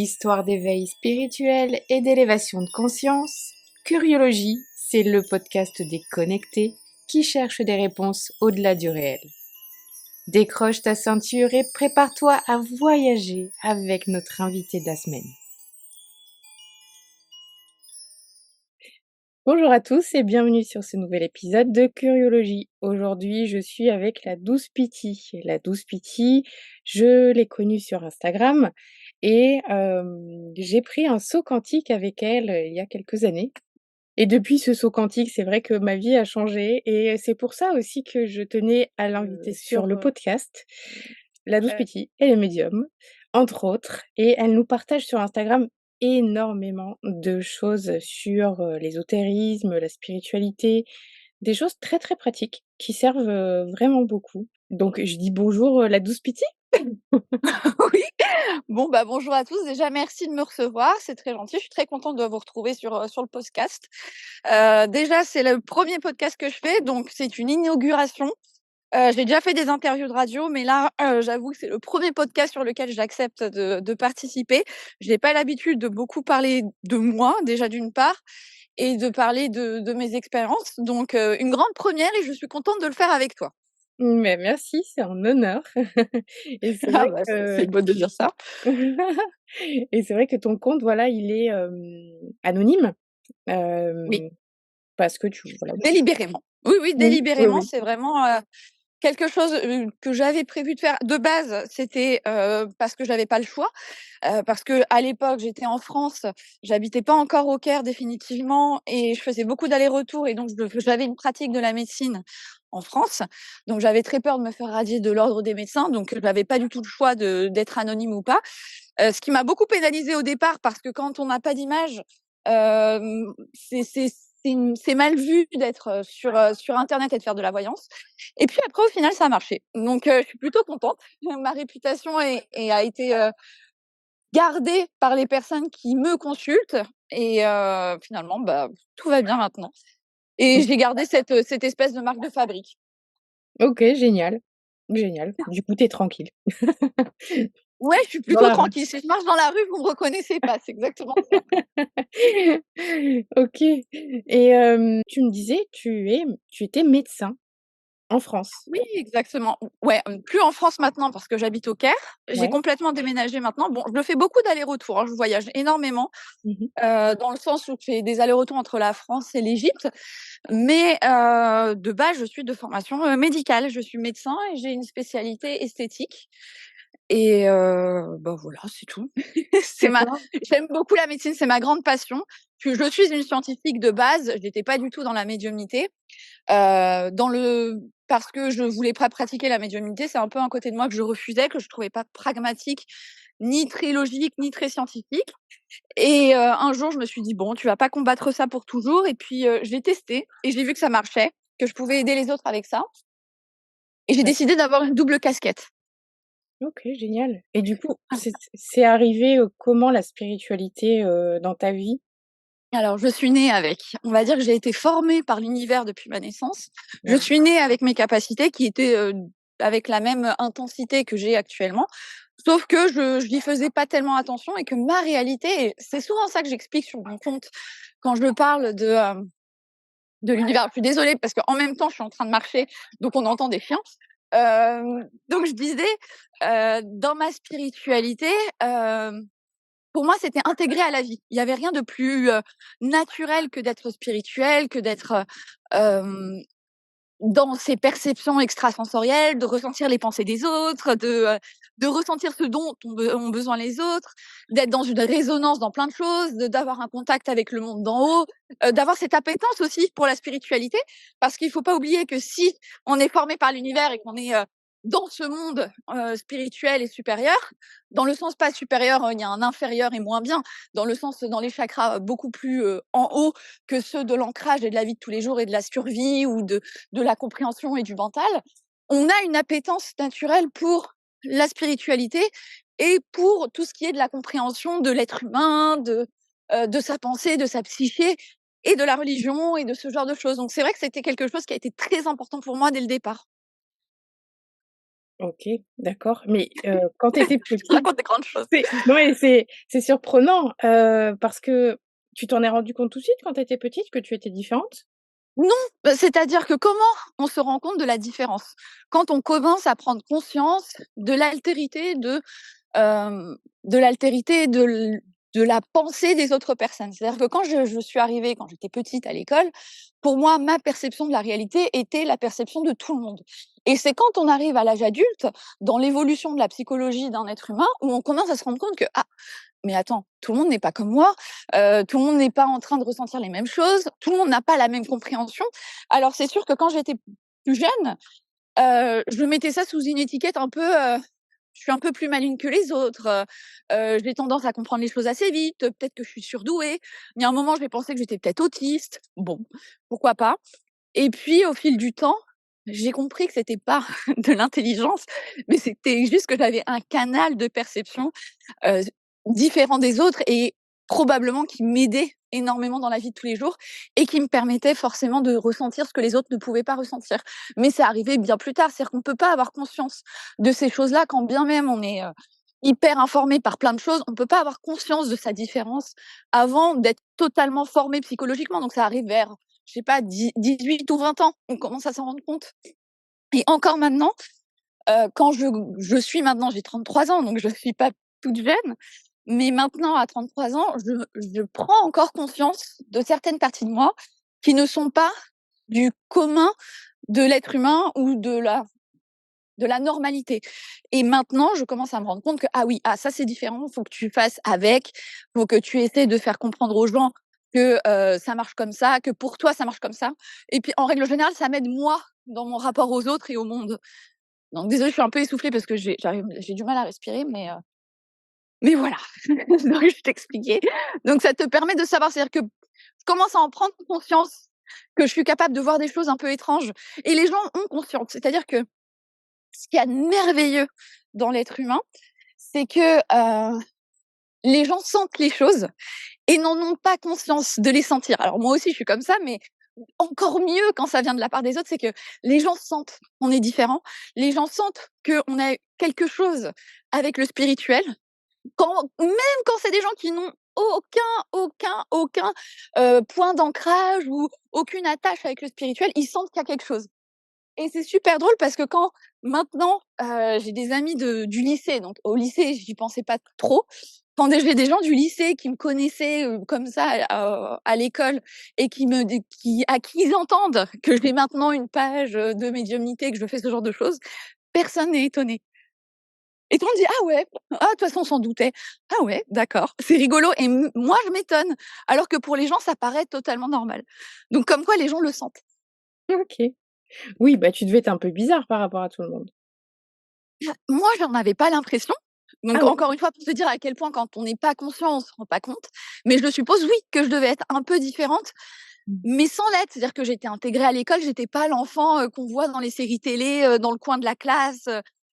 Histoire d'éveil spirituel et d'élévation de conscience, Curiologie, c'est le podcast des connectés qui cherchent des réponses au-delà du réel. Décroche ta ceinture et prépare-toi à voyager avec notre invité de la semaine. Bonjour à tous et bienvenue sur ce nouvel épisode de Curiologie. Aujourd'hui, je suis avec la Douce Pity. La Douce Pity, je l'ai connue sur Instagram et j'ai pris un saut quantique avec elle il y a quelques années. Et depuis ce saut quantique, c'est vrai que ma vie a changé et c'est pour ça aussi que je tenais à l'inviter sur le podcast. La Douce Pity, elle est médium, entre autres, et elle nous partage sur Instagram énormément de choses sur l'ésotérisme, la spiritualité, des choses très très pratiques qui servent vraiment beaucoup. Donc je dis bonjour la Douce Pity. Oui, bon, bonjour à tous. Déjà, merci de me recevoir, c'est très gentil. Je suis très contente de vous retrouver sur le podcast. Déjà, c'est le premier podcast que je fais, donc c'est une inauguration. J'ai déjà fait des interviews de radio, mais là, j'avoue que c'est le premier podcast sur lequel j'accepte de participer. Je n'ai pas l'habitude de beaucoup parler de moi, déjà d'une part, et de parler de mes expériences. Donc, une grande première et je suis contente de le faire avec toi. Mais merci, c'est un honneur. Et c'est Ah vrai c'est que beau de dire ça. et c'est vrai que ton compte, voilà, il est, anonyme, Oui. hem, parce que tu voilà, tu Délibérément. Oui, oui, oui, oui, délibérément, oui. c'est vraiment, quelque chose, que j'avais prévu de faire. De base, c'était, parce que j'avais pas le choix, parce qu'à l'époque, j'étais en France, j'habitais pas encore au Caire définitivement et je faisais beaucoup d'allers-retours et donc j'avais une pratique de la médecine en France. Donc j'avais très peur de me faire radier de l'ordre des médecins, donc j'avais pas du tout le choix d'être anonyme ou pas. Ce qui m'a beaucoup pénalisée au départ parce que quand on n'a pas d'image, c'est mal vu d'être, sur internet et de faire de la voyance et puis après au final ça a marché. Donc je suis plutôt contente. Ma réputation a été, gardée par les personnes qui me consultent et finalement, tout va bien maintenant et Mmh. j'ai gardé cette espèce de marque de fabrique. OK, génial, génial. Du coup, tu es tranquille. Ouais, je suis Dans plutôt la rue. tranquille. Si je marche dans la rue, vous me reconnaissez pas, c'est exactement ça. OK et tu me disais, tu étais médecin en France? Oui, exactement. Ouais, plus en France maintenant parce que j'habite au Caire. J'ai Ouais. complètement déménagé maintenant. Bon, je fais beaucoup d'allers-retours, hein, je voyage énormément, Mmh. dans le sens où je fais des allers-retours entre la France et l'Égypte. Mais, de base, je suis de formation, médicale. Je suis médecin et j'ai une spécialité esthétique et voilà, c'est tout. C'est ma D'accord. J'aime beaucoup la médecine, c'est ma grande passion. Je suis une scientifique de base, je n'étais pas du tout dans la médiumnité. Dans le Parce que je voulais pas pratiquer la médiumnité, c'est un peu un côté de moi que je refusais, que je trouvais pas pragmatique, ni très logique, ni très scientifique et un jour, je me suis dit: «Bon, tu vas pas combattre ça pour toujours» et puis, je l'ai testé et j'ai vu que ça marchait, que je pouvais aider les autres avec ça et j'ai D'accord. décidé d'avoir une double casquette. OK, génial et du coup, c'est arrivé, comment la spiritualité, dans ta vie? Alors, je suis née avec. On va dire que j'ai été formée par l'univers depuis ma naissance. Je Ouais. suis née avec mes capacités qui étaient, avec la même intensité que j'ai actuellement. Sauf que je n'y faisais pas tellement attention et que ma réalité et c'est souvent ça que j'explique sur mon compte quand je parle de l'univers. Je suis désolée parce qu'en même temps, je suis en train de marcher, donc on entend des chiens. Donc je disais, dans ma spiritualité, pour moi, c'était intégré à la vie. Il y avait rien de plus, naturel que d'être spirituel, que d'être, hem, dans ses perceptions extrasensorielles, de ressentir les pensées des autres, de ressentir ce dont ont besoin les autres, d'être dans une résonance dans plein de choses, d'avoir un contact avec le monde d'en haut, d'avoir cette appétence aussi pour la spiritualité. Parce qu'il faut pas oublier que si on est formé par l'univers et qu'on est, dans ce monde, spirituel et supérieur, dans le sens pas supérieur, il y a un inférieur et moins bien, dans le sens, dans les chakras, beaucoup plus, en haut que ceux de l'ancrage et de la vie de tous les jours et de la survie ou de la compréhension et du mental, on a une appétence naturelle pour la spiritualité et pour tout ce qui est de la compréhension de l'être humain, de sa pensée, de sa psyché et de la religion et de ce genre de choses. Donc c'est vrai que c'était quelque chose qui a été très important pour moi dès le départ. OK, d'accord. Mais, quand tu étais Je petite, raconte des grandes choses. c'est ouais, c'est surprenant, parce que tu t'en es rendue compte tout de suite quand tu étais petite que tu étais différente? Non, c'est-à-dire que comment on se rend compte de la différence? Quand on commence à prendre conscience de l'altérité de l'altérité de la pensée des autres personnes. C'est-à-dire que quand je suis arrivée, quand j'étais petite à l'école, pour moi, ma perception de la réalité était la perception de tout le monde. Et c'est quand on arrive à l'âge adulte, dans l'évolution de la psychologie d'un être humain, où on commence à se rendre compte que ah, mais attends, tout le monde n'est pas comme moi, tout le monde n'est pas en train de ressentir les mêmes choses, tout le monde n'a pas la même compréhension. Alors c'est sûr que quand j'étais plus jeune, je mettais ça sous une étiquette un peu, je suis un peu plus maligne que les autres, j'ai tendance à comprendre les choses assez vite, peut-être que je suis surdouée. Il y a un moment, j'ai pensé que j'étais peut-être autiste. Bon, pourquoi pas? Et puis au fil du temps, j'ai compris que c'était pas de l'intelligence, mais c'était juste que j'avais un canal de perception heu, différent des autres et probablement qui m'aidait énormément dans la vie de tous les jours et qui me permettait forcément de ressentir ce que les autres ne pouvaient pas ressentir. Mais c'est arrivé bien plus tard, c'est-à-dire qu'on peut pas avoir conscience de ces choses-là quand bien même on est, hyper informé par plein de choses, on peut pas avoir conscience de sa différence avant d'être totalement formé psychologiquement. Donc ça arrive vers, je sais pas, 18 ou 20 ans, on commence à s'en rendre compte. Et encore maintenant, quand je suis maintenant, j'ai 33 ans, donc je suis pas toute jeune, mais maintenant à 33 ans, je prends encore conscience de certaines parties de moi qui ne sont pas du commun de l'être humain ou de la normalité. Et maintenant, je commence à me rendre compte que, ah oui, ah ça c'est différent, faut que tu fasses avec, faut que tu essaies de faire comprendre aux gens que ça marche comme ça, que pour toi ça marche comme ça. Et puis en règle générale, ça m'aide moi dans mon rapport aux autres et au monde. Donc désolée, je suis un peu essoufflée parce que j'ai du mal à respirer, mais voilà. Donc je t'expliquais. Donc ça te permet de savoir, c'est-à-dire que je commence à en prendre conscience que je suis capable de voir des choses un peu étranges et les gens ont conscience. C'est-à-dire que ce qu'il y a de merveilleux dans l'être humain, c'est que, les gens sentent les choses et n'en ont pas conscience de les sentir. Alors moi aussi je suis comme ça, mais encore mieux quand ça vient de la part des autres, c'est que les gens sentent qu'on est différent, les gens sentent qu'on a quelque chose avec le spirituel, même quand c'est des gens qui n'ont aucun, point d'ancrage ou aucune attache avec le spirituel, ils sentent qu'il y a quelque chose. Et c'est super drôle parce que quand maintenant, j'ai des amis du lycée, donc au lycée, j'y pensais pas trop. Quand j'ai des gens du lycée qui me connaissaient, comme ça, à l'école et à qui ils entendent que j'ai maintenant une page, de médiumnité, que je fais ce genre de choses, personne n'est étonné. Et tout le monde dit: «Ah ouais, ah de toute façon on s'en doutait. Ah ouais, d'accord». C'est rigolo et moi je m'étonne, alors que pour les gens ça paraît totalement normal. Donc comme quoi les gens le sentent. OK. Oui, bah, tu devais être un peu bizarre par rapport à tout le monde. Moi j'en avais pas l'impression, Ah donc ouais? encore une fois pour te dire à quel point quand on n'est pas conscient, on se rend pas compte, mais je suppose oui que je devais être un peu différente, Mmh. mais sans l'être. C'est-à-dire que j'étais intégrée à l'école, j'étais pas l'enfant, qu'on voit dans les séries télé, dans le coin de la classe,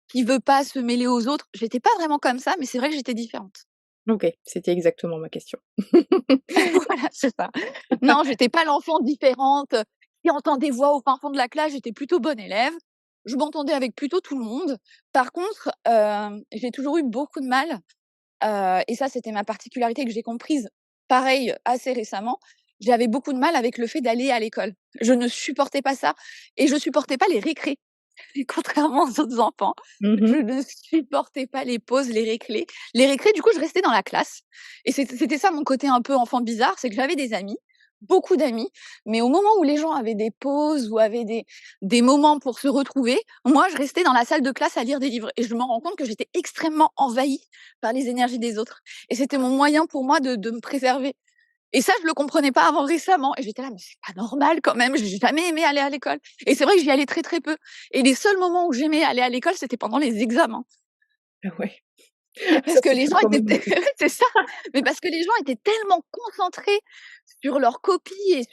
qui veut pas se mêler aux autres. J'étais pas vraiment comme ça, mais c'est vrai que j'étais différente. OK, c'était exactement ma question. Voilà, c'est ça. Non, j'étais pas l'enfant différente, qui entend des voix au fin fond de la classe, j'étais plutôt bonne élève. Je m'entendais avec plutôt tout le monde. Par contre, j'ai toujours eu beaucoup de mal, et ça, c'était ma particularité que j'ai comprise, pareil, assez récemment. J'avais beaucoup de mal avec le fait d'aller à l'école. Je ne supportais pas ça et je supportais pas les récrés. Et contrairement aux autres enfants, Mmh je mh. ne supportais pas les pauses, les récrés. Les récrés, du coup, je restais dans la classe et c'était ça mon côté un peu enfant bizarre, c'est que j'avais des amis, beaucoup d'amis, mais au moment où les gens avaient des pauses ou avaient des moments pour se retrouver, moi, je restais dans la salle de classe à lire des livres et je me rends compte que j'étais extrêmement envahie par les énergies des autres et c'était mon moyen pour moi de me préserver. Et ça, je le comprenais pas avant récemment et j'étais là: «Mais c'est pas normal quand même, j'ai jamais aimé aller à l'école» et c'est vrai que j'y allais très, très peu et les seuls moments où j'aimais aller à l'école, c'était pendant les examens. Ah ouais, Et ça parce que c'est les fou gens quand étaient même aussi. c'est ça, mais parce que les gens étaient tellement concentrés sur leur copie et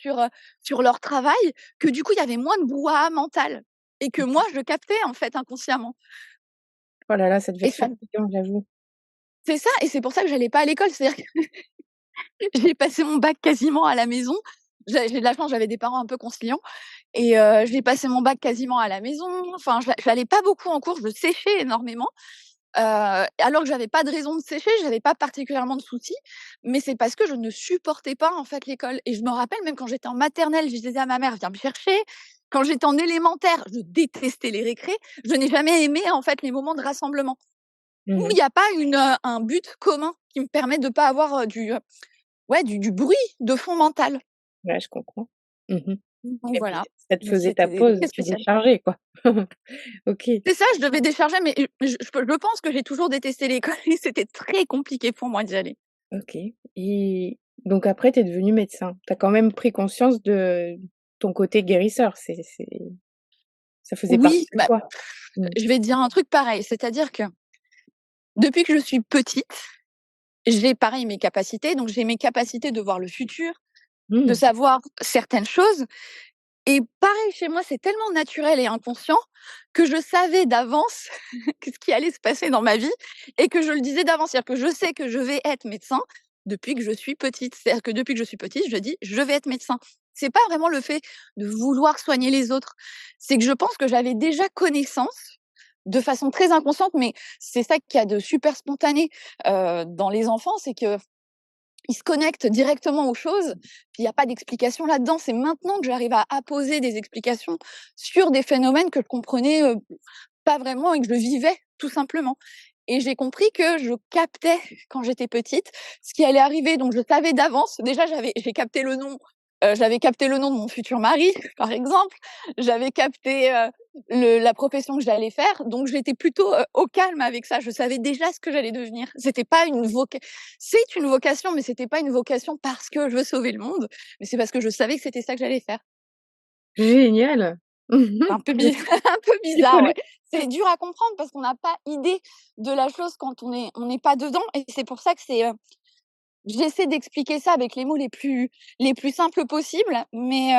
sur leur travail que du coup, il y avait moins de brouhaha mental et que moi, je captais en fait inconsciemment Oh là là, ça devait et être ça fatigant, j'avoue. c'est ça et c'est pour ça que j'allais pas à l'école. C'est-à-dire que j'ai passé mon bac quasiment à la maison j'ai de la chance, j'avais des parents un peu conciliants et j'ai passé mon bac quasiment à la maison. Enfin, j'allais pas beaucoup en cours, je séchais énormément, alors que j'avais pas de raison de sécher, j'avais pas particulièrement de soucis, mais c'est parce que je ne supportais pas, en fait, l'école et je me rappelle même quand j'étais en maternelle, je disais à ma mère: «Viens me chercher». Quand j'étais en élémentaire, je détestais les récrés. Je n'ai jamais aimé, en fait, les moments de rassemblement où il Mmh. y a pas un but commun qui me permet de pas avoir, ouais, du bruit de fond mental. Ouais, je comprends. Mmh. Donc Et puis voilà, ça te faisait ta c'était pause, très tu spécial. déchargeais, quoi. OK, C'est ça, je devais décharger, mais je pense que j'ai toujours détesté l'école et c'était très compliqué pour moi d'y aller. OK, et donc après tu es devenu médecin. Tu as quand même pris conscience de ton côté guérisseur, ça faisait partie Oui, de bah, toi? Mmh. je vais te dire un truc pareil, c'est-à-dire que depuis que je suis petite, j'ai pareil mes capacités, donc j'ai mes capacités de voir le futur, de Mmh. savoir certaines choses. Et pareil chez moi, c'est tellement naturel et inconscient que je savais d'avance ce qui allait se passer dans ma vie et que je le disais d'avance. C'est-à-dire que je sais que je vais être médecin depuis que je suis petite. C'est-à-dire que depuis que je suis petite, je dis: «Je vais être médecin». C'est pas vraiment le fait de vouloir soigner les autres, c'est que je pense que j'avais déjà connaissance de façon très inconsciente, mais c'est ça qu'il y a de super spontané, dans les enfants, c'est que ils se connectent directement aux choses, puis il y a pas d'explication là-dedans. C'est maintenant que j'arrive à apposer des explications sur des phénomènes que je comprenais, pas vraiment et que je vivais tout simplement. Et j'ai compris que je captais quand j'étais petite ce qui allait arriver, donc je savais d'avance. Déjà j'ai capté le nom, j'avais capté le nom de mon futur mari, par exemple. J'avais capté, le la profession que j'allais faire, donc j'étais plutôt, au calme avec ça. Je savais déjà ce que j'allais devenir. C'était pas une voca C'est une vocation, mais c'était pas une vocation parce que je veux sauver le monde, mais c'est parce que je savais que c'était ça que j'allais faire. Génial! C'est un peu Mais un peu c'est quoi bizarre, ouais. C'est dur à comprendre parce qu'on n'a pas idée de la chose quand on n'est pas dedans et c'est pour ça que j'essaie d'expliquer ça avec les mots les plus simples possibles, mais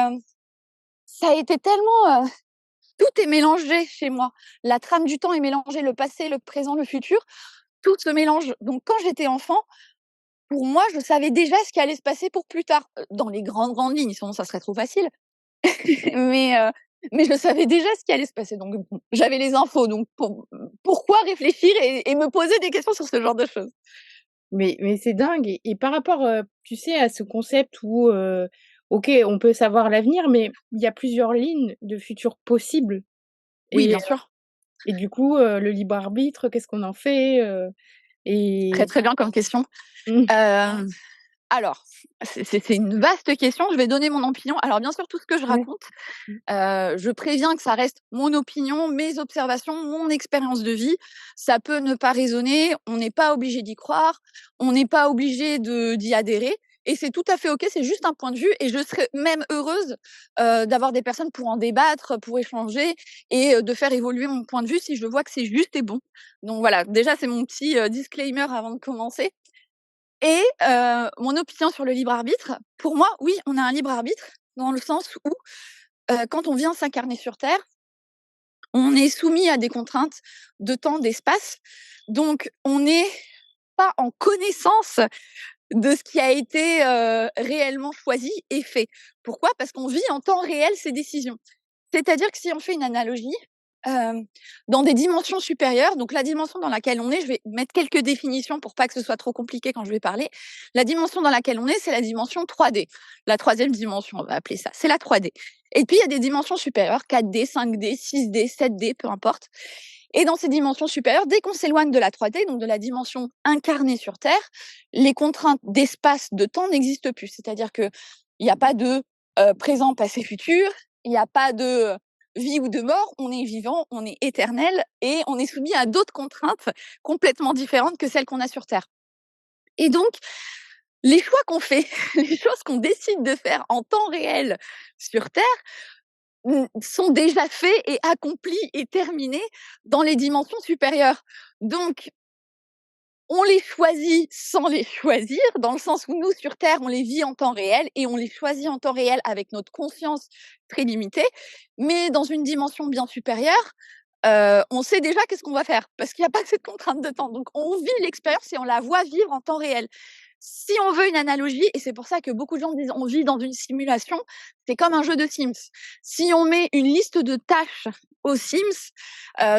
ça a été tellement, tout est mélangé chez moi. La trame du temps est mélangée, le passé, le présent, le futur, tout se mélange. Donc quand j'étais enfant, pour moi, je savais déjà ce qui allait se passer pour plus tard, dans les grandes, grandes lignes, sinon ça serait trop facile. Mais mais je savais déjà ce qui allait se passer, donc bon, j'avais les infos, donc pourquoi réfléchir et me poser des questions sur ce genre de choses? mais c'est dingue, et par rapport, tu sais, à ce concept où, OK, on peut savoir l'avenir, mais il y a plusieurs lignes de futur possibles, Oui, et bien sûr, et du coup, le libre arbitre, qu'est-ce qu'on en fait? très, Et très bien comme question. mmh, Hem, alors, c'est une vaste question, je vais donner mon opinion. Alors bien sûr, tout ce que je ouais. raconte, je préviens que ça reste mon opinion, mes observations, mon expérience de vie. Ça peut ne pas résonner, on n'est pas obligé d'y croire, on n'est pas obligé d'y adhérer et c'est tout à fait OK, c'est juste un point de vue et je serais même heureuse, d'avoir des personnes pour en débattre, pour échanger et de faire évoluer mon point de vue si je vois que c'est juste et bon. Donc voilà, déjà c'est mon petit, disclaimer avant de commencer et mon opinion sur le libre arbitre, pour moi, oui, on a un libre arbitre dans le sens où, quand on vient s'incarner sur terre, on est soumis à des contraintes de temps, d'espace. Donc on n'est pas en connaissance de ce qui a été, réellement choisi et fait. Pourquoi? Parce qu'on vit en temps réel ces décisions. C'est-à-dire que si on fait une analogie, hem, dans des dimensions supérieures, donc la dimension dans laquelle on est, je vais mettre quelques définitions pour pas que ce soit trop compliqué quand je vais parler. La dimension dans laquelle on est, c'est la dimension 3D. La troisième dimension, on va appeler ça, c'est la 3D. Et puis il y a des dimensions supérieures, 4D, 5D, 6D, 7D, peu importe. Et dans ces dimensions supérieures, dès qu'on s'éloigne de la 3D, donc de la dimension incarnée sur Terre, les contraintes d'espace, de temps n'existent plus. C'est-à-dire qu'il n'y a pas de présent, passé, futur, il n'y a pas de vie ou de mort, on est vivant, on est éternel et on est soumis à d'autres contraintes complètement différentes que celles qu'on a sur Terre. Et donc, les choix qu'on fait, les choses qu'on décide de faire en temps réel sur Terre, sont déjà faits et accomplis et terminés dans les dimensions supérieures. Donc, on les choisit sans les choisir, dans le sens où nous, sur Terre, on les vit en temps réel et on les choisit en temps réel avec notre conscience très limitée. Mais dans une dimension bien supérieure, on sait déjà qu'est-ce qu'on va faire parce qu'il n'y a pas cette contrainte de temps. Donc, on vit l'expérience et on la voit vivre en temps réel. Si on veut une analogie, et c'est pour ça que beaucoup de gens disent on vit dans une simulation, c'est comme un jeu de Sims. Si on met une liste de tâches aux Sims,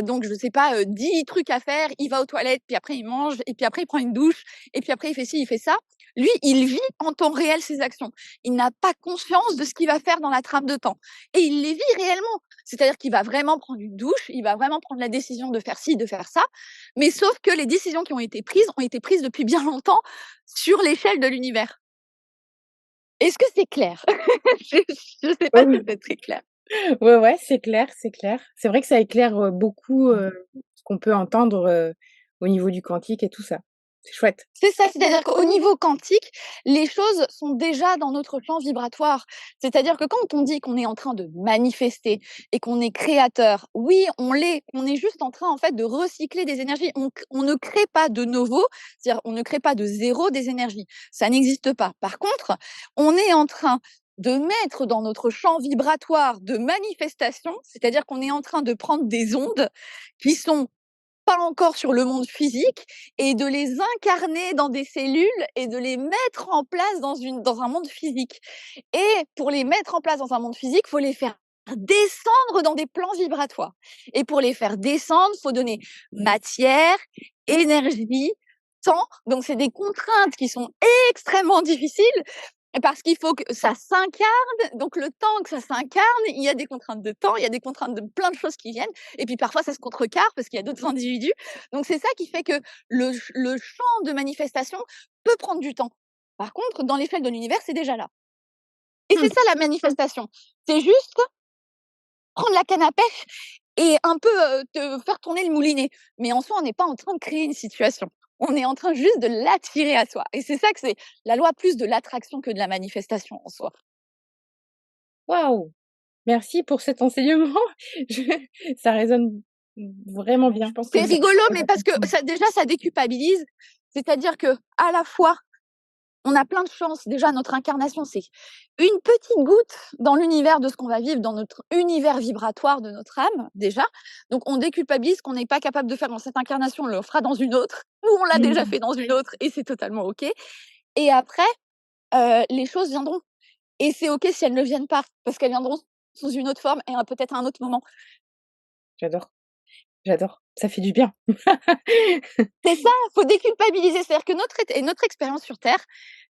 donc je sais pas, 10 trucs à faire, il va aux toilettes, puis après il mange, et puis après il prend une douche, et puis après il fait ci, il fait ça. Lui, il vit en temps réel ses actions. Il n'a pas conscience de ce qu'il va faire dans la trame de temps. Et il les vit réellement. C'est-à-dire qu'il va vraiment prendre une douche, il va vraiment prendre la décision de faire ci, de faire ça. Mais sauf que les décisions qui ont été prises depuis bien longtemps sur l'échelle de l'univers. Est-ce que c'est clair? Je sais pas Ouais, si ouais. c'est très clair. Ouais, ouais, c'est clair, c'est clair. C'est vrai que ça éclaire, beaucoup, ce qu'on peut entendre, au niveau du quantique et tout ça. C'est chouette. C'est ça, c'est-à-dire qu'au niveau quantique, les choses sont déjà dans notre champ vibratoire. C'est-à-dire que quand on dit qu'on est en train de manifester et qu'on est créateur, oui, on l'est. On est juste en train, en fait, de recycler des énergies. On ne crée pas de nouveau, c'est-à-dire on ne crée pas de zéro des énergies. Ça n'existe pas. Par contre, on est en train de mettre dans notre champ vibratoire de manifestation, c'est-à-dire qu'on est en train de prendre des ondes qui sont pas encore sur le monde physique et de les incarner dans des cellules et de les mettre en place dans un monde physique. Et pour les mettre en place dans un monde physique, faut les faire descendre dans des plans vibratoires. Et pour les faire descendre, faut donner matière, énergie, temps. Donc c'est des contraintes qui sont extrêmement difficiles parce qu'il faut que ça s'incarne, donc le temps que ça s'incarne, il y a des contraintes de temps, il y a des contraintes de plein de choses qui viennent, et puis parfois ça se contrecarre parce qu'il y a d'autres individus. Donc c'est ça qui fait que le champ de manifestation peut prendre du temps. Par contre, dans l'échelle de l'univers, c'est déjà là. Et c'est Mmh. ça la manifestation. C'est juste prendre la canne à pêche et un peu te faire tourner le moulinet. Mais en soi, on n'est pas en train de créer une situation. On est en train juste de l'attirer à soi. Et c'est ça que c'est la loi plus de l'attraction que de la manifestation en soi. Waouh! Merci pour cet enseignement. Je ça résonne vraiment bien. Je pense que C'est je vais rigolo, appliquer mais au parce que quotidien. ça, déjà, ça déculpabilise. C'est-à-dire que à la fois, on a plein de chance. Déjà, notre incarnation, c'est une petite goutte dans l'univers de ce qu'on va vivre, dans notre univers vibratoire de notre âme, déjà. Donc, on déculpabilise qu'on n'est pas capable de faire dans cette incarnation, on le fera dans une autre, ou on l'a déjà Mmh. fait dans une autre, et c'est totalement OK. Et après, les choses viendront. Et c'est OK si elles ne viennent pas, parce qu'elles viendront sous une autre forme et peut-être à un autre moment. J'adore, j'adore. Ça fait du bien. C'est ça, faut déculpabiliser. C'est-à-dire que notre expérience sur terre,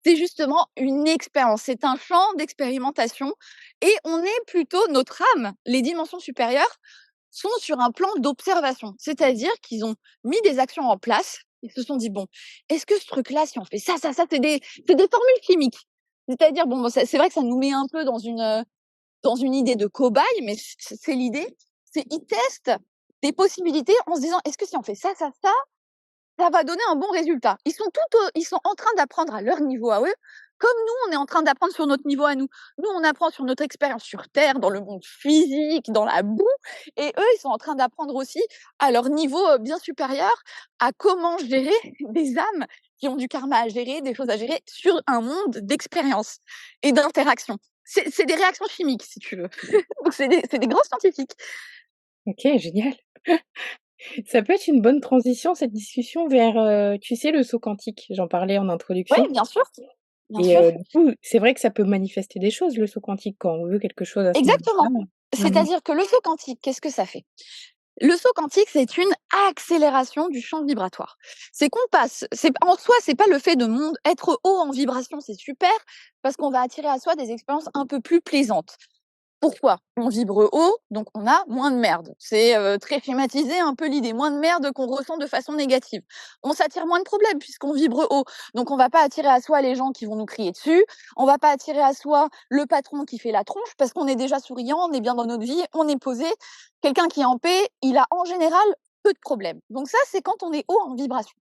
c'est justement une expérience, c'est un champ d'expérimentation et on est plutôt notre âme, les dimensions supérieures sont sur un plan d'observation. C'est-à-dire qu'ils ont mis des actions en place, ils se sont dit: «Bon, est-ce que ce truc-là, si on fait ça, ça, ça», c'est des formules chimiques. C'est-à-dire, bon, c'est vrai que ça nous met un peu dans une idée de cobaye, mais c'est l'idée, c'est ils testent des possibilités en se disant: «Est-ce que si on fait ça, ça, ça va donner un bon résultat». Ils sont en train d'apprendre à leur niveau à eux, comme nous, on est en train d'apprendre sur notre niveau à nous. Nous, on apprend sur notre expérience sur terre, dans le monde physique, dans la boue, et eux, ils sont en train d'apprendre aussi à leur niveau, bien supérieur, à comment gérer des âmes qui ont du karma à gérer, des choses à gérer sur un monde d'expérience et d'interaction. C'est des réactions chimiques, si tu veux. Donc c'est des grands scientifiques. OK, génial. Ça peut être une bonne transition, cette discussion vers, tu sais, le saut quantique. J'en parlais en Oui, introduction bien sûr, bien et sûr. du coup, c'est vrai que ça peut manifester des choses, le saut quantique, quand on veut quelque chose à ce Exactement. niveau-là. Mmh. C'est-à-dire que le saut quantique, qu'est-ce que ça fait? Le saut quantique, c'est une accélération du champ vibratoire. C'est qu'on passe, c'est en soi, c'est pas le fait de être haut en vibration, c'est super, parce qu'on va attirer à soi des expériences un peu plus plaisantes. Pourquoi? On vibre haut, donc on a moins de merde. C'est, très schématisé un peu l'idée, moins de merde qu'on ressent de façon négative. On s'attire moins de problèmes puisqu'on vibre haut, donc on va pas attirer à soi les gens qui vont nous crier dessus, on va pas attirer à soi le patron qui fait la tronche parce qu'on est déjà souriant, on est bien dans notre vie, on est posé. Quelqu'un qui est en paix, il a en général peu de problèmes. Donc ça, c'est quand on est haut en vibration.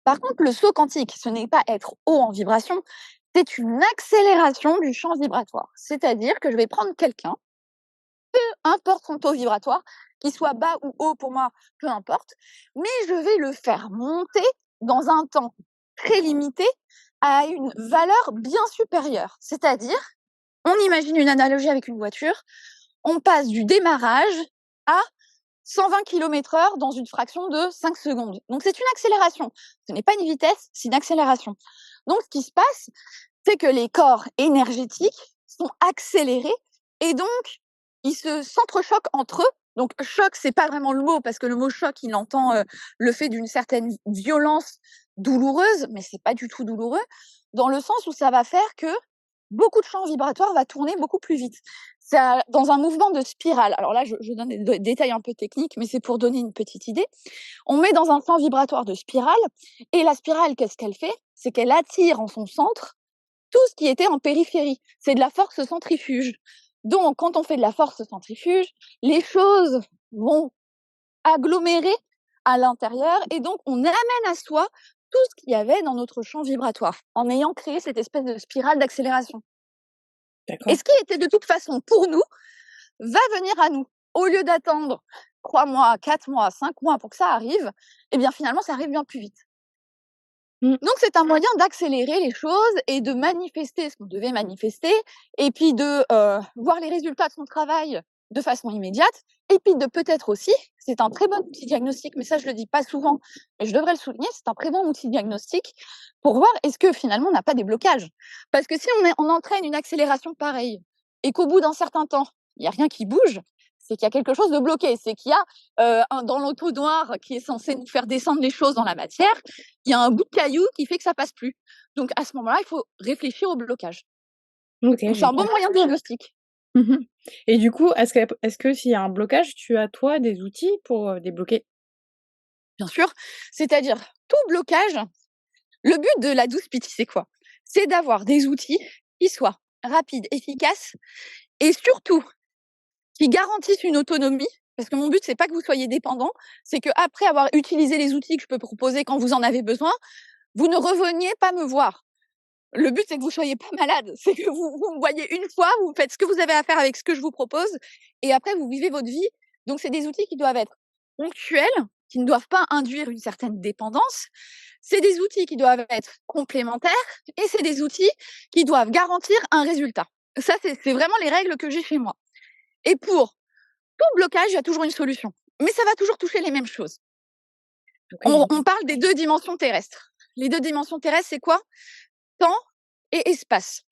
Par contre, le saut quantique, ce n'est pas être haut en vibration, c'est une accélération du champ vibratoire. C'est-à-dire que je vais prendre quelqu'un, importe son taux vibratoire, qu'il soit bas ou haut pour moi, peu importe, mais je vais le faire monter dans un temps très limité à une valeur bien supérieure. C'est-à-dire, on imagine une analogie avec une voiture, on passe du démarrage à 120 km/h dans une fraction de 5 secondes. Donc c'est une accélération. Ce n'est pas une vitesse, c'est une accélération. Donc ce qui se passe, c'est que les corps énergétiques sont accélérés et donc ils se s'entrechoquent entre eux. Donc choc, c'est pas vraiment le mot parce que le mot choc, il entend, le fait d'une certaine violence douloureuse, mais c'est pas du tout douloureux, dans le sens où ça va faire que beaucoup de champs vibratoires va tourner beaucoup plus vite. Ça dans un mouvement de spirale. Alors là, je donne des détails un peu techniques, mais c'est pour donner une petite idée. On met dans un champ vibratoire de spirale et la spirale, qu'est-ce qu'elle fait? C'est qu'elle attire en son centre tout ce qui était en périphérie. C'est de la force centrifuge. Donc, quand on fait de la force centrifuge, les choses vont agglomérer à l'intérieur et donc on amène à soi tout ce qu'il y avait dans notre champ vibratoire en ayant créé cette espèce de spirale d'accélération. Et D'accord. ce qui était de toute façon pour nous va venir à nous. Au lieu d'attendre 3 mois, 4 mois, 5 mois pour que ça arrive, eh bien finalement ça arrive bien plus vite. Mmh. Donc c'est un moyen d'accélérer les choses et de manifester ce qu'on devait manifester et puis de, voir les résultats de son travail de façon immédiate et puis de peut-être aussi, c'est un très bon outil diagnostic, mais ça je le dis pas souvent, mais je devrais le souligner, c'est un très bon outil diagnostic pour voir est-ce que finalement on n'a pas des blocages? Parce que si on entraîne une accélération pareille et qu'au bout d'un certain temps, il y a rien qui bouge, c'est qu'il y a quelque chose de bloqué. C'est qu'il y a, un dans l'entonnoir qui est censé nous faire descendre les choses dans la matière, il y a un bout de caillou qui fait que ça passe plus. Donc à ce moment-là, il faut réfléchir au blocage. OK, Donc c'est un bon génial. moyen de diagnostic. Mmh. Et du coup, est-ce que s'il y a un blocage, tu as toi des outils pour, débloquer? Bien sûr, c'est-à-dire tout blocage, le but de la douce pitié, c'est quoi? C'est d'avoir des outils qui soient rapides, efficaces et surtout qui garantissent une autonomie. Parce que mon but, c'est pas que vous soyez dépendant, c'est qu'après avoir utilisé les outils que je peux proposer quand vous en avez besoin, vous ne reveniez pas me voir. Le but, c'est que vous soyez pas malade, c'est que vous me voyez une fois, vous faites ce que vous avez à faire avec ce que je vous propose et après vous vivez votre vie. Donc c'est des outils qui doivent être ponctuels, qui ne doivent pas induire une certaine dépendance. C'est des outils qui doivent être complémentaires et c'est des outils qui doivent garantir un résultat. Ça, c'est vraiment les règles que j'ai chez moi. Et pour tout blocage, il y a toujours une solution, mais ça va toujours toucher les mêmes choses. OK, On génial. parle des 2 dimensions terrestres. Les 2 dimensions terrestres, c'est quoi? Temps et espace.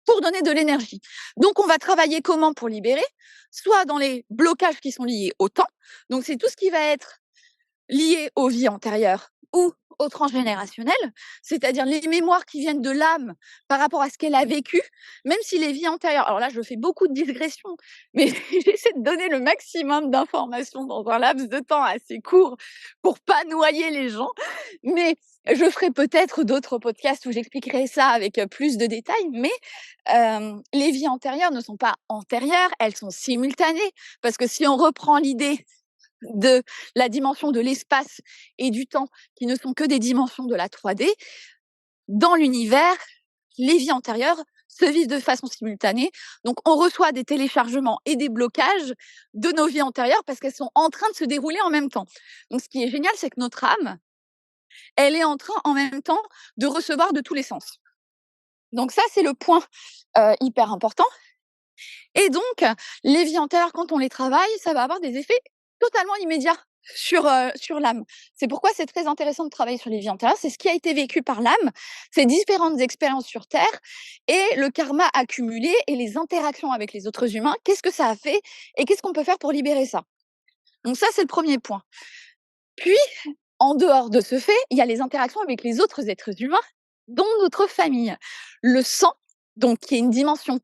Pour donner de l'énergie. Donc on va travailler comment pour libérer? Soit dans les blocages qui sont liés au temps, donc c'est tout ce qui va être lié aux vies antérieures ou au transgénérationnel, c'est-à-dire les mémoires qui viennent de l'âme par rapport à ce qu'elle a vécu, même si les vies antérieures, alors là je fais beaucoup de digressions, mais j'essaie de donner le maximum d'informations dans un laps de temps assez court pour pas noyer les gens, mais je ferai peut-être d'autres podcasts où j'expliquerai ça avec plus de détails, mais les vies antérieures ne sont pas antérieures, elles sont simultanées, parce que si on reprend l'idée de la dimension de l'espace et du temps, qui ne sont que des dimensions de la 3D, dans l'univers, les vies antérieures se vivent de façon simultanée. Donc, on reçoit des téléchargements et des blocages de nos vies antérieures parce qu'elles sont en train de se dérouler en même temps. Donc, ce qui est génial, c'est que notre âme, elle est en train en même temps de recevoir de tous les sens. Donc ça, c'est le point hyper important. Et donc, les vies antérieures, quand on les travaille, ça va avoir des effets totalement immédiats sur l'âme. C'est pourquoi c'est très intéressant de travailler sur les vies antérieures. C'est ce qui a été vécu par l'âme, ces différentes expériences sur Terre et le karma accumulé et les interactions avec les autres humains. Qu'est-ce que ça a fait et qu'est-ce qu'on peut faire pour libérer ça? Donc ça, c'est le premier point. Puis, en dehors de ce fait, il y a les interactions avec les autres êtres humains, dont notre famille. Le sang, donc qui est une dimension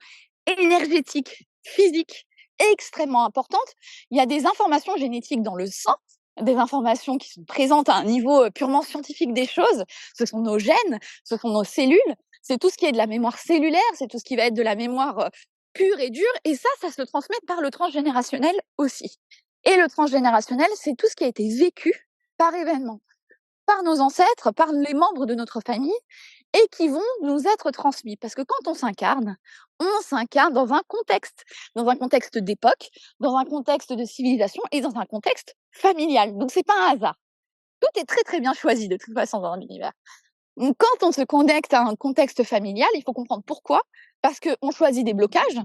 énergétique, physique extrêmement importante. Il y a des informations génétiques dans le sang, des informations qui sont présentes à un niveau purement scientifique des choses. Ce sont nos gènes, ce sont nos cellules, c'est tout ce qui est de la mémoire cellulaire, c'est tout ce qui va être de la mémoire pure et dure. Et ça se transmet par le transgénérationnel aussi. Et le transgénérationnel, c'est tout ce qui a été vécu par événement, par nos ancêtres, par les membres de notre famille et qui vont nous être transmis. Parce que quand on s'incarne dans un contexte d'époque, dans un contexte de civilisation et dans un contexte familial. Donc c'est pas un hasard. Tout est très très bien choisi de toute façon dans l'univers. Donc quand on se connecte à un contexte familial, il faut comprendre pourquoi. Parce qu'on choisit des blocages.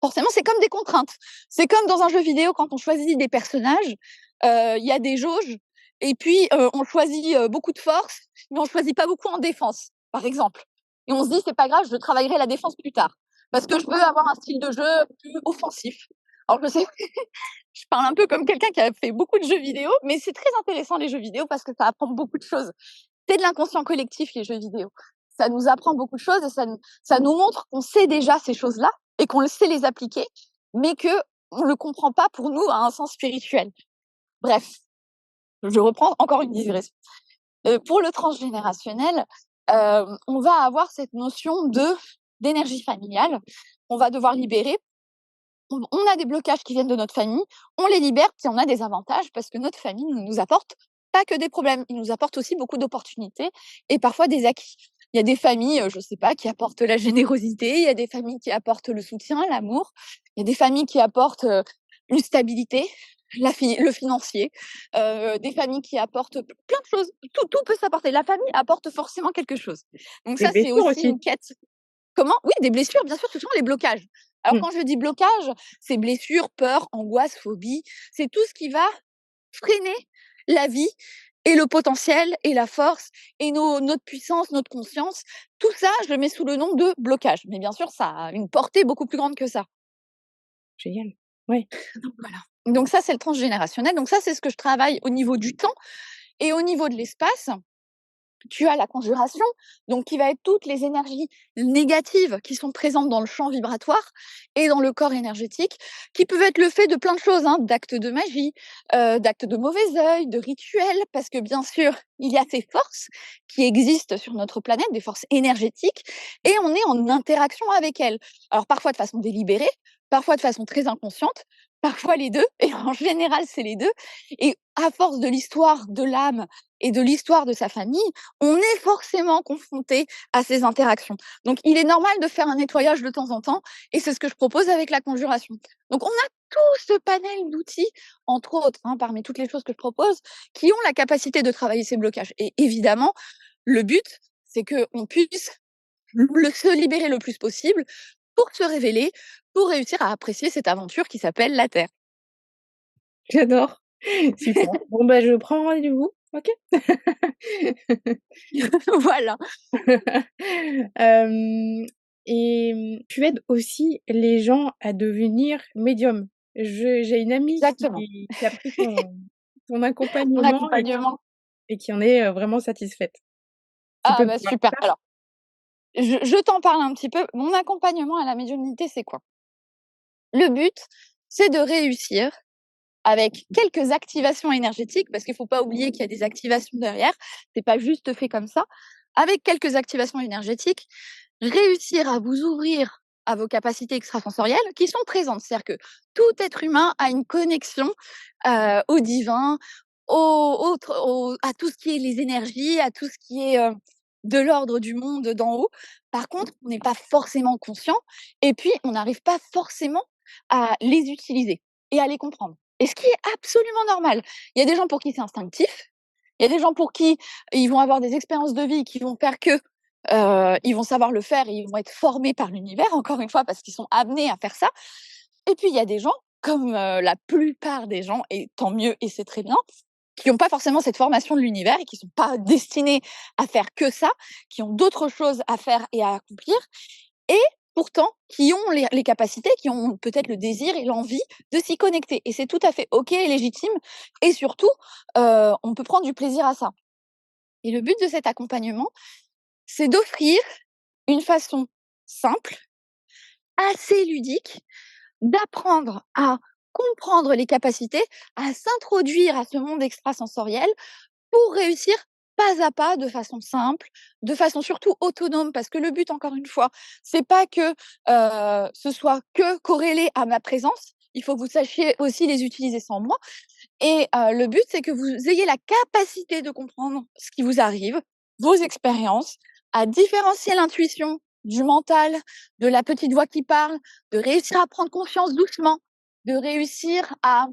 Forcément, c'est comme des contraintes. C'est comme dans un jeu vidéo quand on choisit des personnages, il y a des jauges et puis, on choisit, beaucoup de force, mais on choisit pas beaucoup en défense. par exemple. Et on se dit, c'est pas grave, je travaillerai la défense plus tard. Parce que je veux avoir un style de jeu plus offensif. Alors, je sais, je parle un peu comme quelqu'un qui a fait beaucoup de jeux vidéo, mais c'est très intéressant les jeux vidéo parce que ça apprend beaucoup de choses. C'est de l'inconscient collectif, les jeux vidéo. Ça nous apprend beaucoup de choses et ça nous montre qu'on sait déjà ces choses-là et qu'on sait les appliquer, mais qu'on ne le comprend pas pour nous à un sens spirituel. Bref, je reprends encore une digression. Pour le transgénérationnel, on va avoir cette notion d'énergie familiale. On va devoir libérer. On a des blocages qui viennent de notre famille, on les libère, puis on a des avantages parce que notre famille ne nous apporte pas que des problèmes, il nous apporte aussi beaucoup d'opportunités et parfois des acquis. Il y a des familles, je sais pas, qui apportent la générosité, il y a des familles qui apportent le soutien, l'amour, il y a des familles qui apportent une stabilité, le financier, des familles qui apportent plein de choses. Tout peut s'apporter. La famille apporte forcément quelque chose. Donc Des ça, c'est blessures aussi aussi. une quête. Comment? Oui, des blessures, bien sûr, ce sont les blocages. Alors Mmh. quand je dis blocage, c'est blessures, peur, angoisse, phobie, c'est tout ce qui va freiner la vie et le potentiel et la force et notre puissance, notre conscience. Tout ça, je le mets sous le nom de blocage. Mais bien sûr, ça a une portée beaucoup plus grande que ça. Génial. Ouais. Donc voilà. Donc ça, c'est le transgénérationnel. Donc ça, c'est ce que je travaille au niveau du temps et au niveau de l'espace. Tu as la conjuration, donc qui va être toutes les énergies négatives qui sont présentes dans le champ vibratoire et dans le corps énergétique, qui peuvent être le fait de plein de choses, hein, d'actes de magie, d'actes de mauvais œil, de rituels, parce que bien sûr, il y a ces forces qui existent sur notre planète, des forces énergétiques, et on est en interaction avec elles. Alors parfois de façon délibérée, parfois de façon très inconsciente, parfois les deux, et en général c'est les deux. Et à force de l'histoire de l'âme et de l'histoire de sa famille, on est forcément confronté à ces interactions. Donc, il est normal de faire un nettoyage de temps en temps, et c'est ce que je propose avec la conjuration. Donc, on a tout ce panel d'outils, entre autres, hein, parmi toutes les choses que je propose, qui ont la capacité de travailler ces blocages. Et évidemment, le but, c'est qu'on puisse se libérer le plus possible pour se révéler, pour réussir à apprécier cette aventure qui s'appelle la Terre. J'adore. Super. Bon, bah, je prends rendez-vous, OK? Voilà, Hem tu aides aussi les gens à devenir médiums. Je J'ai une amie exactement. qui a pris ton Mon accompagnement accompagnement. et qui en est, vraiment satisfaite. Tu Ah peux me bah parler super. de ça? Alors, je t'en parle un petit peu. Mon accompagnement à la médiumnité, c'est quoi? Le but, c'est de réussir avec quelques activations énergétiques, parce qu'il faut pas oublier qu'il y a des activations derrière, c'est pas juste fait comme ça. Avec quelques activations énergétiques, réussir à vous ouvrir à vos capacités extrasensorielles qui sont présentes. C'est-à-dire que tout être humain a une connexion, au divin, à tout ce qui est les énergies, à tout ce qui est, de l'ordre du monde d'en haut. Par contre, on n'est pas forcément conscient et puis on n'arrive pas forcément à les utiliser et à les comprendre. Et ce qui est absolument normal. Il y a des gens pour qui c'est instinctif, il y a des gens pour qui ils vont avoir des expériences de vie qui vont faire que, ils vont savoir le faire et ils vont être formés par l'univers, encore une fois, parce qu'ils sont amenés à faire ça. Et puis il y a des gens, comme, la plupart des gens, et tant mieux et c'est très bien, qui ont pas forcément cette formation de l'univers et qui sont pas destinés à faire que ça, qui ont d'autres choses à faire et à accomplir et pourtant qui ont les capacités, qui ont peut-être le désir et l'envie de s'y connecter et c'est tout à fait OK et légitime et surtout, on peut prendre du plaisir à ça et le but de cet accompagnement, c'est d'offrir une façon simple, assez ludique, d'apprendre à comprendre les capacités, à s'introduire à ce monde extrasensoriel pour réussir pas à pas, de façon simple, de façon surtout autonome. Parce que le but, encore une fois, c'est pas que ce soit que corrélé à ma présence. Il faut que vous sachiez aussi les utiliser sans moi. Et le but, c'est que vous ayez la capacité de comprendre ce qui vous arrive, vos expériences, à différencier l'intuition du mental, de la petite voix qui parle, de réussir à prendre confiance doucement, de réussir à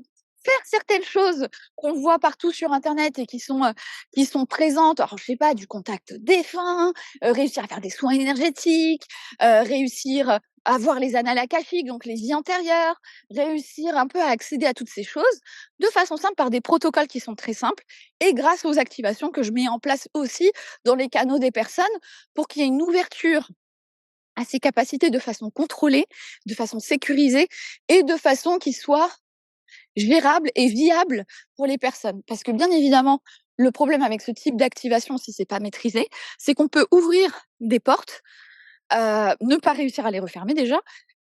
faire certaines choses qu'on voit partout sur internet et qui sont présentes. Alors je sais pas, du contact défunt, réussir à faire des soins énergétiques, réussir avoir les annales akashiques, donc les vies antérieures, réussir un peu à accéder à toutes ces choses de façon simple par des protocoles qui sont très simples et grâce aux activations que je mets en place aussi dans les canaux des personnes pour qu'il y ait une ouverture à ces capacités de façon contrôlée, de façon sécurisée et de façon qui soit gérable et viable pour les personnes. Parce que bien évidemment, le problème avec ce type d'activation, si c'est pas maîtrisé, c'est qu'on peut ouvrir des portes, ne pas réussir à les refermer déjà,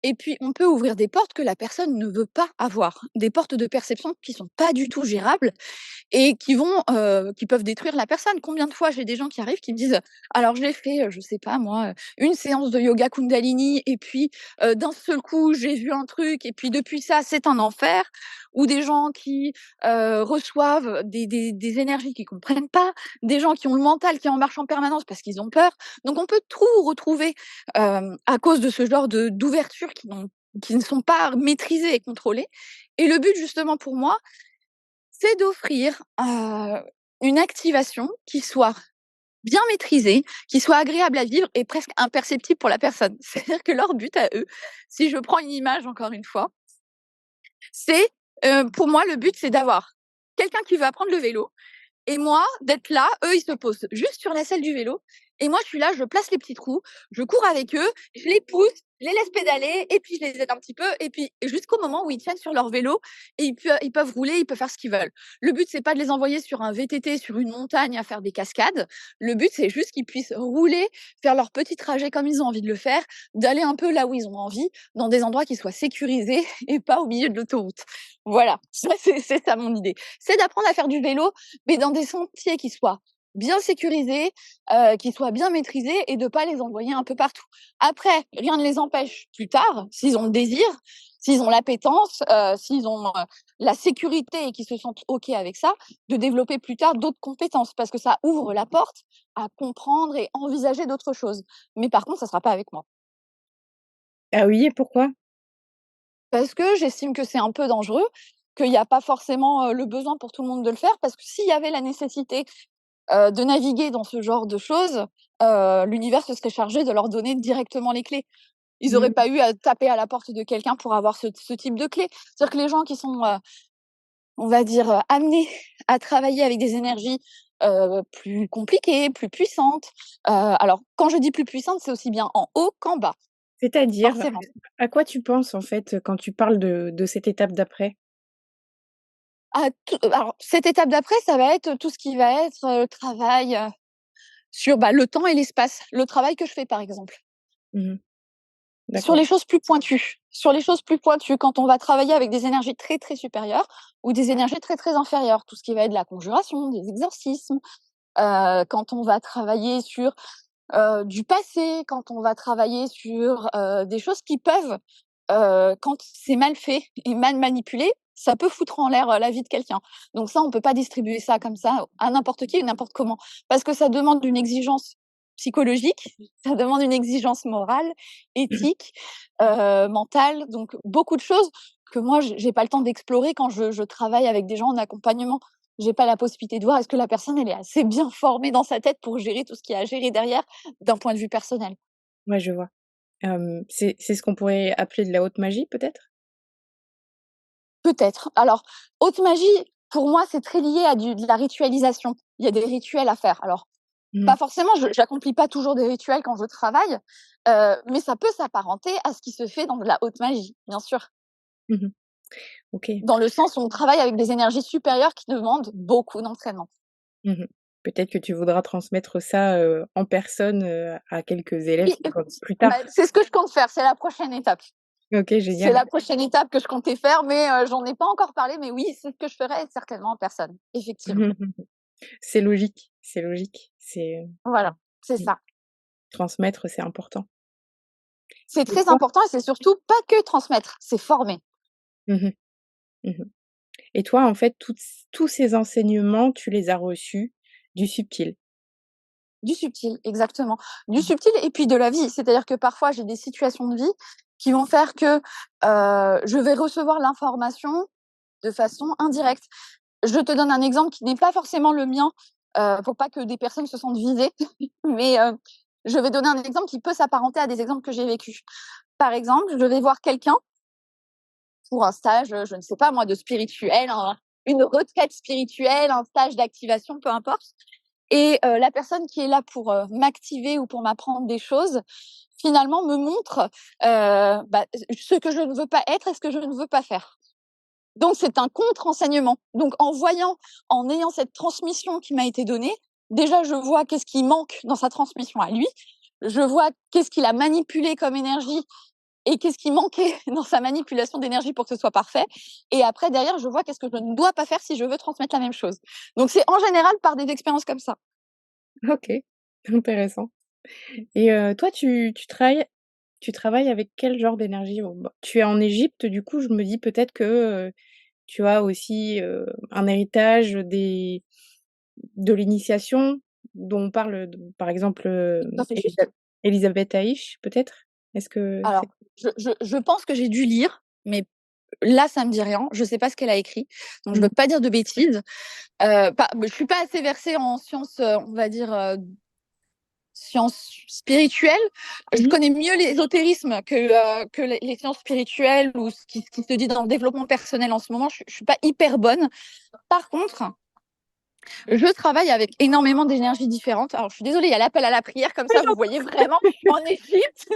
et puis on peut ouvrir des portes que la personne ne veut pas avoir, des portes de perception qui sont pas du tout gérables et qui peuvent détruire la personne. Combien de fois j'ai des gens qui arrivent qui me disent: «Alors j'ai fait, je sais pas moi, une séance de yoga Kundalini et puis, d'un seul coup j'ai vu un truc et puis depuis ça c'est un enfer». Ou des gens qui, reçoivent des énergies qu'ils comprennent pas, des gens qui ont le mental qui est en marche en permanence parce qu'ils ont peur. Donc on peut tout retrouver, à cause de ce genre d'ouvertures qui ne sont pas maîtrisées et contrôlées et le but justement pour moi, c'est d'offrir, une activation qui soit bien maîtrisée, qui soit agréable à vivre et presque imperceptible pour la personne. C'est-à-dire que leur but à eux, si je prends une image encore une fois, c'est, pour moi le but c'est d'avoir quelqu'un qui veut apprendre le vélo et moi, d'être là, eux, ils se posent juste sur la selle du vélo et moi, je suis là, je place les petites roues, je cours avec eux, je les pousse, je les laisse pédaler et puis je les aide un petit peu et puis jusqu'au moment où ils tiennent sur leur vélo et ils peuvent rouler, ils peuvent faire ce qu'ils veulent. Le but, c'est pas de les envoyer sur un VTT, sur une montagne à faire des cascades. Le but, c'est juste qu'ils puissent rouler, faire leur petit trajet comme ils ont envie de le faire, d'aller un peu là où ils ont envie, dans des endroits qui soient sécurisés et pas au milieu de l'autoroute. Voilà, ça, c'est ça mon idée. C'est d'apprendre à faire du vélo mais dans des sentiers qui soient bien sécurisés, qui soient bien maîtrisés et de pas les envoyer un peu partout. Après, rien ne les empêche plus tard, s'ils ont le désir, s'ils ont l'appétence, s'ils ont, la sécurité et qu'ils se sentent OK avec ça, de développer plus tard d'autres compétences parce que ça ouvre la porte à comprendre et envisager d'autres choses. Mais par contre, ça sera pas avec moi. Ah oui, et pourquoi? Parce que j'estime que c'est un peu dangereux, qu'il y a pas forcément, le besoin pour tout le monde de le faire parce que s'il y avait la nécessité de naviguer dans ce genre de choses, l'univers se serait chargé de leur donner directement les clés. Ils auraient Mmh. pas eu à taper à la porte de quelqu'un pour avoir ce type de clé. C'est-à-dire que les gens qui sont, on va dire, amenés à travailler avec des énergies, plus compliquées, plus puissantes, alors quand je dis plus puissantes, c'est aussi bien en haut qu'en bas, C'est-à-dire, forcément. à quoi tu penses, en fait, quand tu parles de cette étape d'après? Alors cette étape d'après, ça va être tout ce qui va être, travail, sur, bah, le temps et l'espace. Le travail que je fais, par exemple. Mmh. Sur D'accord. les choses plus pointues. Sur les choses plus pointues, quand on va travailler avec des énergies très, très supérieures ou des énergies très, très inférieures, tout ce qui va être de la conjuration, des exorcismes, quand on va travailler sur, du passé, quand on va travailler sur, des choses qui peuvent, quand c'est mal fait et mal manipulé, ça peut foutre en l'air, la vie de quelqu'un. Donc ça, on peut pas distribuer ça comme ça à n'importe qui et n'importe comment. Parce que ça demande une exigence psychologique, ça demande une exigence morale, éthique, mentale, donc beaucoup de choses que moi j'ai pas le temps d'explorer quand je travaille avec des gens en accompagnement. J'ai pas la possibilité de voir est-ce que la personne elle est assez bien formée dans sa tête pour gérer tout ce qu'il y a à gérer derrière d'un point de vue personnel. Ouais, je vois. C'est ce qu'on pourrait appeler de la haute magie, peut-être? Peut-être. Alors, haute magie, pour moi, c'est très lié à de la ritualisation. Il y a des rituels à faire. Alors, Mmh. pas forcément, je j'accomplis pas toujours des rituels quand je travaille, mais ça peut s'apparenter à ce qui se fait dans de la haute magie, bien sûr. Mmh. OK. Dans le sens où on travaille avec des énergies supérieures qui demandent beaucoup d'entraînement. Mmh. Peut-être que tu voudras transmettre ça, en personne, à quelques élèves Oui, plus bah, tard. c'est ce que je compte faire, c'est la prochaine étape. OK, C'est génial. la prochaine étape que je comptais faire, mais j'en ai pas encore parlé, mais oui, c'est ce que je ferai certainement en personne, effectivement. C'est logique, c'est logique. Voilà, c'est Mmh, ça. transmettre, c'est important. C'est Et très toi? important et c'est surtout pas que transmettre, c'est former. Mmh mh. Mmh. Et toi, en fait, tous ces enseignements, tu les as reçus du subtil? Du subtil, exactement. Du Mmh. subtil et puis de la vie. C'est-à-dire que parfois j'ai des situations de vie qui vont faire que, je vais recevoir l'information de façon indirecte. Je te donne un exemple qui n'est pas forcément le mien, pour pas que des personnes se sentent visées, mais, je vais donner un exemple qui peut s'apparenter à des exemples que j'ai vécus. Par exemple, je vais voir quelqu'un pour un stage, je ne sais pas moi, de spirituel, une retraite spirituelle, un stage d'activation, peu importe. Et la personne qui est là pour m'activer ou pour m'apprendre des choses, finalement me montre ce que je ne veux pas être et ce que je ne veux pas faire. Donc c'est un contre-enseignement. Donc en ayant cette transmission qui m'a été donnée, déjà je vois qu'est-ce qui manque dans sa transmission à lui, je vois qu'est-ce qu'il a manipulé comme énergie et qu'est-ce qui manquait dans sa manipulation d'énergie pour que ce soit parfait. Et après, derrière, je vois qu'est-ce que je ne dois pas faire si je veux transmettre la même chose. Donc, c'est en général par des expériences comme ça. OK, intéressant. Et toi, tu travailles avec quel genre d'énergie? Bon, bah, tu es en Égypte, du coup, je me dis peut-être que, tu as aussi, un héritage de l'initiation dont on parle d par exemple, Tout à fait juste. Elisabeth Haïch, peut-être? Est-ce que c'est Alors, je pense que j'ai dû lire, mais là, ça me dit rien. Je sais pas ce qu'elle a écrit, donc je mmh veux pas dire de bêtises. Je suis pas assez versée en sciences, on va dire, sciences spirituelles. Je mh. connais mieux l'ésotérisme que les sciences spirituelles ou ce qui se dit dans le développement personnel en ce moment. Je suis pas hyper bonne. Par contre, je travaille avec énormément d'énergies différentes. Alors, je suis désolée, il y a l'appel à la prière, comme ça, vous voyez vraiment en Égypte.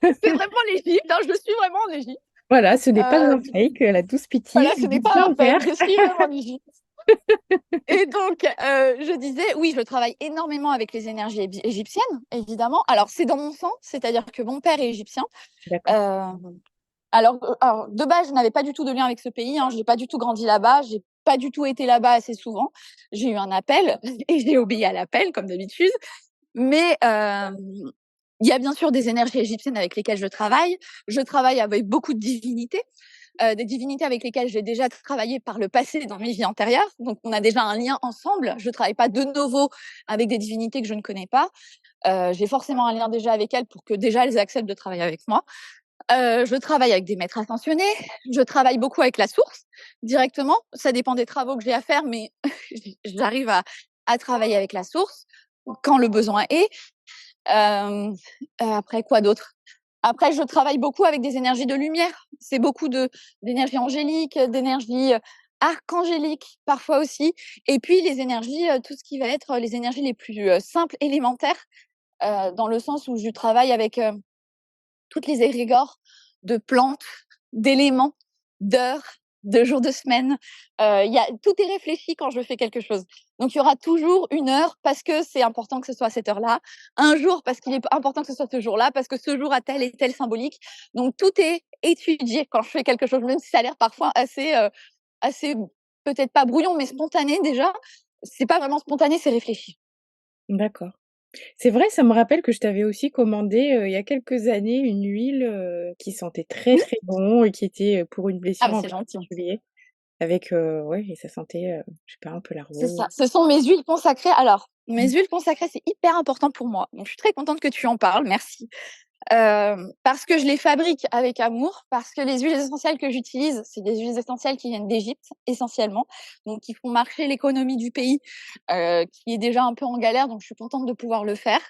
C'est vraiment l'Égypte, hein, je suis vraiment en Égypte. Voilà, ce n'est pas Euh, un fake, la douce Pity, voilà, ce elle n'est dit pas bien un faire. fake, je suis vraiment en Égypte. Et donc, je disais, oui, je travaille énormément avec les énergies égyptiennes, évidemment. Alors, c'est dans mon sang, c'est-à-dire que mon père est égyptien. D'accord. Euh, alors, de base, je n'avais pas du tout de lien avec ce pays. Hein, je n'ai pas du tout grandi là-bas. J'ai pas du tout été là-bas assez souvent. J'ai eu un appel et j'ai obéi à l'appel, comme d'habitude. Mais il y a bien sûr des énergies égyptiennes avec lesquelles je travaille. Je travaille avec beaucoup de divinités, des divinités avec lesquelles j'ai déjà travaillé par le passé dans mes vies antérieures. Donc, on a déjà un lien ensemble. Je ne travaille pas de nouveau avec des divinités que je ne connais pas. J'ai forcément un lien déjà avec elles pour que déjà elles acceptent de travailler avec moi. Je travaille avec des maîtres ascensionnés. Je travaille beaucoup avec la source directement. Ça dépend des travaux que j'ai à faire, mais j'arrive à travailler avec la source quand le besoin est. Après quoi d'autre? Après, je travaille beaucoup avec des énergies de lumière. C'est beaucoup d'énergie angélique, d'énergie archangélique parfois aussi. Et puis les énergies, tout ce qui va être les énergies les plus simples, élémentaires, dans le sens où je travaille avec toutes les égrégores de plantes, d'éléments, d'heures, de jours de semaine. Tout est réfléchi quand je fais quelque chose. Donc, il y aura toujours une heure parce que c'est important que ce soit à cette heure-là, un jour parce qu'il est important que ce soit ce jour-là, parce que ce jour a tel et tel symbolique. Donc, tout est étudié quand je fais quelque chose, même si ça a l'air parfois assez peut-être pas brouillon, mais spontané déjà. C'est pas vraiment spontané, c'est réfléchi. D'accord. C'est vrai, ça me rappelle que je t'avais aussi commandé, il y a quelques années, une huile, qui sentait très, Oui. très bon et qui était, pour une Ah blessure bah en c'est gentil. particulier avec, ouais et ça sentait, je sais pas, un peu la C'est rose. ça. Ce sont mes huiles consacrées. Alors, mes huiles consacrées, c'est hyper important pour moi. Donc, je suis très contente que tu en parles. Merci. Parce que je les fabrique avec amour, parce que les huiles essentielles que j'utilise, c'est des huiles essentielles qui viennent d'Égypte, essentiellement, donc qui font marcher l'économie du pays, qui est déjà un peu en galère, donc je suis contente de pouvoir le faire.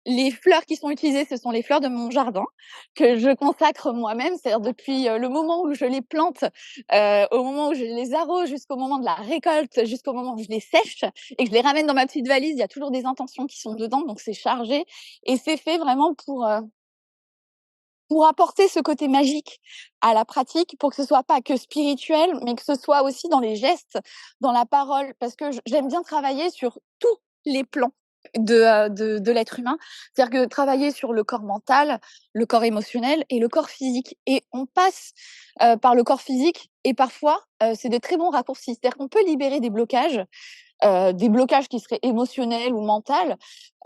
Les fleurs qui sont utilisées, ce sont les fleurs de mon jardin que je consacre moi-même, c'est-à-dire depuis le moment où je les plante, au moment où je les arrose, jusqu'au moment de la récolte, jusqu'au moment où je les sèche et que je les ramène dans ma petite valise. Il y a toujours des intentions qui sont dedans, donc c'est chargé et c'est fait vraiment pour apporter ce côté magique à la pratique, pour que ce soit pas que spirituel, mais que ce soit aussi dans les gestes, dans la parole, parce que j'aime bien travailler sur tous les plans de l'être humain. C'est-à-dire que travailler sur le corps mental, le corps émotionnel et le corps physique. Et on passe par le corps physique et parfois, c'est des très bons raccourcis. C'est-à-dire qu'on peut libérer des blocages qui seraient émotionnels ou mentaux.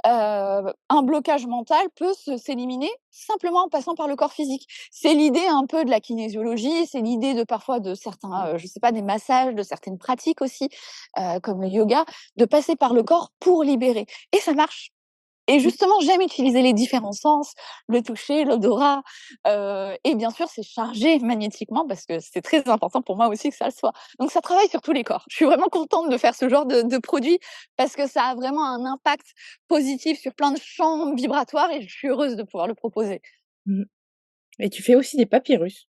Un blocage mental peut s'éliminer simplement en passant par le corps physique. C'est l'idée un peu de la kinésiologie, c'est l'idée de parfois de certains, je sais pas, des massages, de certaines pratiques aussi, comme le yoga, de passer par le corps pour libérer. Et ça marche. Et justement, j'aime utiliser les différents sens, le toucher, l'odorat, et bien sûr, c'est chargé magnétiquement parce que c'est très important pour moi aussi que ça le soit. Donc ça travaille sur tous les corps. Je suis vraiment contente de faire ce genre de produit parce que ça a vraiment un impact positif sur plein de champs vibratoires et je suis heureuse de pouvoir le proposer. Mmh. Et tu fais aussi des papyrus?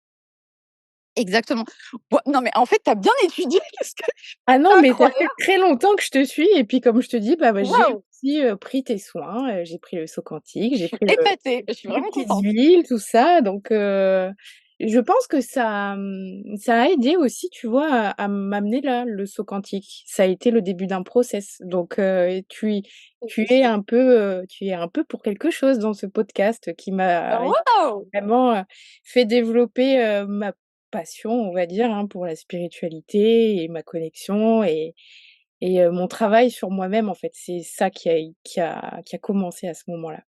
Exactement. Ouais, non, mais en fait, tu as bien étudié parce que Ah non, c'est mais ça incroyable. fait très longtemps que je te suis et puis comme je te dis, bah, j'ai Waouh! aussi, pris tes soins, j'ai pris le saut quantique, Je j'ai suis pris épatée, je suis les vraiment petites contente. huiles, tout ça, donc je pense que ça a aidé aussi, tu vois, à m'amener là, le saut quantique. Ça a été le début d'un process, donc tu es un peu pour quelque chose dans ce podcast qui m'a Waouh! vraiment, fait développer, ma passion, on va dire, hein, pour la spiritualité et ma connexion et mon travail sur moi-même, en fait. C'est ça qui a commencé à ce moment-là.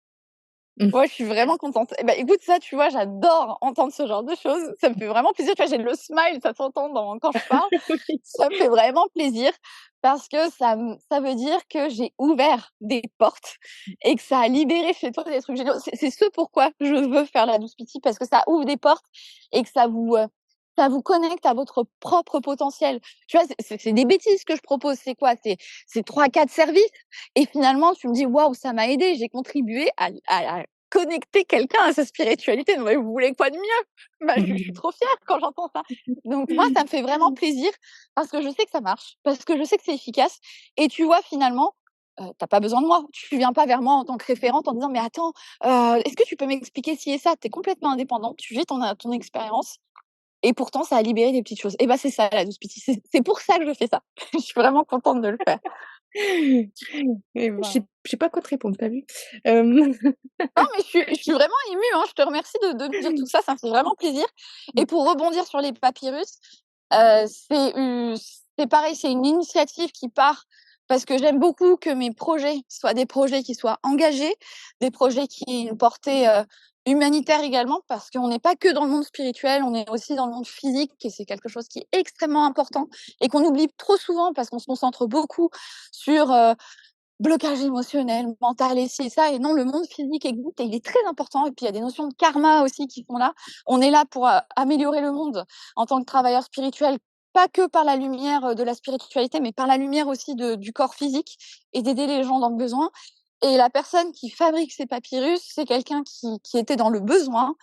Mmh. Ouais, je suis vraiment contente. Et bah, écoute, ça, tu vois, j'adore entendre ce genre de choses. Ça me fait vraiment plaisir. Tu vois, j'ai le smile, ça s'entend quand je parle. Oui. Ça me fait vraiment plaisir parce que ça veut dire que j'ai ouvert des portes et que ça a libéré chez toi des trucs géniaux. C'est ce pourquoi je veux faire la douce pitié parce que ça ouvre des portes et que ça vous connecte à votre propre potentiel. Tu vois, c'est des bêtises que je propose. C'est quoi? C'est 3-4 services et finalement, tu me dis: «Waouh, ça m'a aidé, j'ai contribué à connecter quelqu'un à sa spiritualité». Non mais vous voulez quoi de mieux? Bah, je suis trop fière quand j'entends ça. Donc moi, ça me fait vraiment plaisir parce que je sais que ça marche, parce que je sais que c'est efficace et tu vois finalement, tu pas besoin de moi. Tu viens pas vers moi en tant que référente en disant: «Mais attends, est-ce que tu peux m'expliquer ci et ça?» Tu es complètement indépendante, tu vis ton expérience et pourtant ça a libéré des petites choses. Et bah, c'est ça la douce pitié, c'est pour ça que je fais ça. Je suis vraiment contente de le faire. Et je sais pas quoi te répondre, tu as vu? Hem, Non, mais je suis vraiment émue, hein. Je te remercie de me dire tout ça, ça me fait vraiment plaisir. Et pour rebondir sur les papyrus, c'est pareil, c'est une initiative qui part parce que j'aime beaucoup que mes projets soient des projets qui soient engagés, des projets qui aient une portée, humanitaire également, parce qu'on n'est pas que dans le monde spirituel, on est aussi dans le monde physique et c'est quelque chose qui est extrêmement important et qu'on oublie trop souvent parce qu'on se concentre beaucoup sur, blocage émotionnel, mental et ci et ça et non, le monde physique existe et il est très important et puis il y a des notions de karma aussi qui sont là. On est là pour, améliorer le monde en tant que travailleur spirituel, pas que par la lumière, de la spiritualité, mais par la lumière aussi du corps physique et d'aider les gens dans le besoin et la personne qui fabrique ces papyrus, c'est quelqu'un qui était dans le besoin,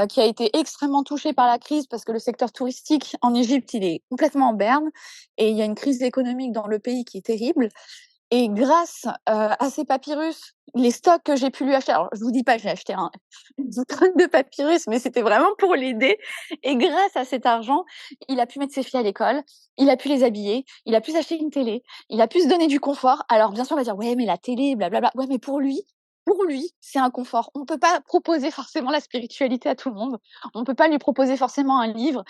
qui a été extrêmement touché par la crise parce que le secteur touristique en Égypte, il est complètement en berne et il y a une crise économique dans le pays qui est terrible et grâce, à ces papyrus, les stocks que j'ai pu lui acheter alors je vous dis pas que j'ai acheté une tonne de papyrus, mais c'était vraiment pour l'aider et grâce à cet argent, il a pu mettre ses filles à l'école, il a pu les habiller, il a pu s'acheter une télé, il a pu se donner du confort. Alors bien sûr, on va dire: «Ouais, mais la télé, blablabla». Ouais, mais pour lui, c'est un confort. On peut pas proposer forcément la spiritualité à tout le monde. On peut pas lui proposer forcément un livre.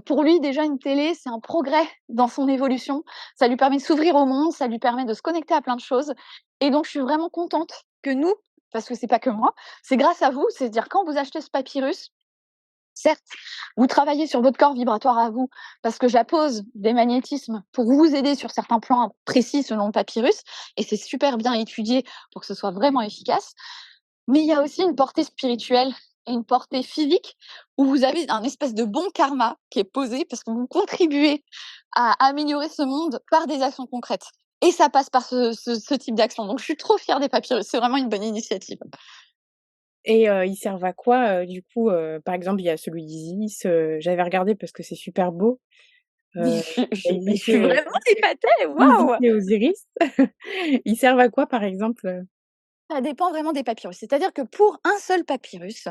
Pour lui, déjà, une télé, c'est un progrès dans son évolution. Ça lui permet de s'ouvrir au monde, ça lui permet de se connecter à plein de choses et donc je suis vraiment contente que nous, parce que c'est pas que moi, c'est grâce à vous, c'est-à-dire quand vous achetez ce papyrus, certes, vous travaillez sur votre corps vibratoire à vous, parce que j'appose des magnétismes pour vous aider sur certains plans précis selon le papyrus et c'est super bien étudié pour que ce soit vraiment efficace. Mais il y a aussi une portée spirituelle et une portée physique où vous avez un espèce de bon karma qui est posé parce que vous contribuez à améliorer ce monde par des actions concrètes. Et ça passe par ce type d'action. Donc je suis trop fière des papyrus, c'est vraiment une bonne initiative. et ils servent à quoi, du coup, par exemple, il y a celui d'Isis, j'avais regardé parce que c'est super beau, Mais heu, je Isis, suis vraiment épatée, Isis waouh! et Osiris. Ils servent à quoi, par exemple, Ça dépend vraiment des papyrus. C'est-à-dire que pour un seul papyrus,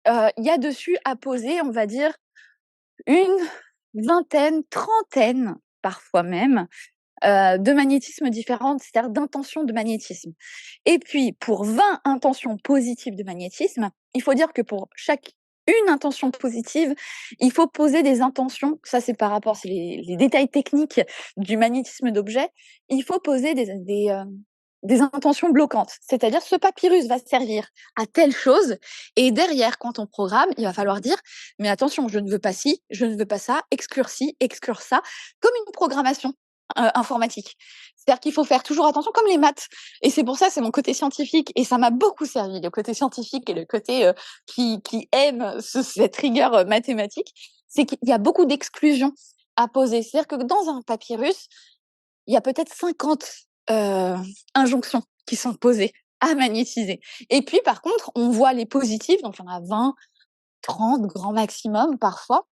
il y a dessus à poser, on va dire, une vingtaine, trentaine, parfois même, de magnétismes différentes, c'est-à-dire d'intentions de magnétisme. Et puis, pour 20 intentions positives de magnétisme, il faut dire que pour chaque une intention positive, il faut poser des intentions, ça c'est par rapport, c'est les détails techniques du magnétisme d'objet, il faut poser des intentions bloquantes. C'est-à-dire, ce papyrus va servir à telle chose, et derrière, quand on programme, il va falloir dire, mais attention, je ne veux pas ci, je ne veux pas ça, exclure ci, exclure ça, comme une programmation informatique. C'est-à-dire qu'il faut faire toujours attention, comme les maths. Et c'est pour ça, c'est mon côté scientifique, et ça m'a beaucoup servi, le côté scientifique et le côté qui aime cette rigueur mathématique, c'est qu'il y a beaucoup d'exclusions à poser. C'est-à-dire que dans un papyrus, il y a peut-être 50 injonctions qui sont posées. à magnétiser. Et puis, par contre, on voit les positifs, donc il y en a 20, 30 grand maximum parfois,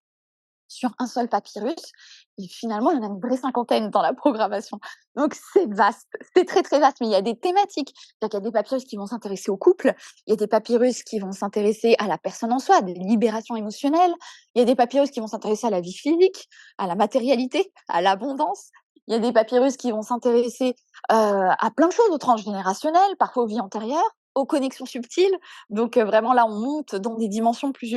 sur un seul papyrus. Et finalement, il y en a une vraie cinquantaine dans la programmation. Donc, c'est vaste. C'est très, très vaste. Mais il y a des thématiques. C'est-à-dire qu'il y a des papyrus qui vont s'intéresser au couple. Il y a des papyrus qui vont s'intéresser à la personne en soi, à des libérations émotionnelles. Il y a des papyrus qui vont s'intéresser à la vie physique, à la matérialité, à l'abondance. Il y a des papyrus qui vont s'intéresser à plein de choses, au transgénérationnel, parfois aux vies antérieures, aux connexions subtiles. Donc, vraiment, là, on monte dans des dimensions plus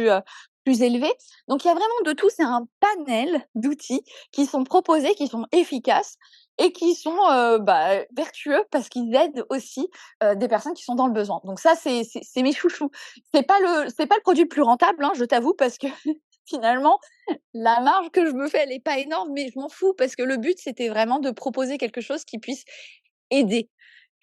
élevées. Donc, il y a vraiment de tout. C'est un panel d'outils qui sont proposés, qui sont efficaces et qui sont vertueux parce qu'ils aident aussi des personnes qui sont dans le besoin. Donc ça, c'est mes chouchous. C'est pas le produit le plus rentable, hein, je t'avoue, parce que finalement, la marge que je me fais, elle est pas énorme, mais je m'en fous parce que le but, c'était vraiment de proposer quelque chose qui puisse aider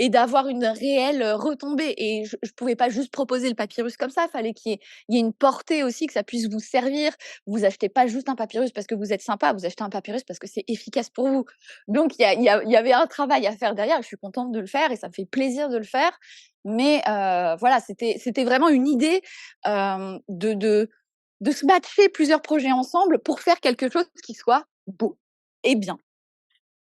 et d'avoir une réelle retombée. Et je pouvais pas juste proposer le papyrus comme ça. Il fallait qu'il y ait une portée aussi, que ça puisse vous servir. Vous achetez pas juste un papyrus parce que vous êtes sympa, vous achetez un papyrus parce que c'est efficace pour vous. Donc il y avait un travail à faire derrière. Je suis contente de le faire et ça me fait plaisir de le faire. Mais voilà, c'était vraiment une idée de se matcher plusieurs projets ensemble pour faire quelque chose qui soit beau et bien.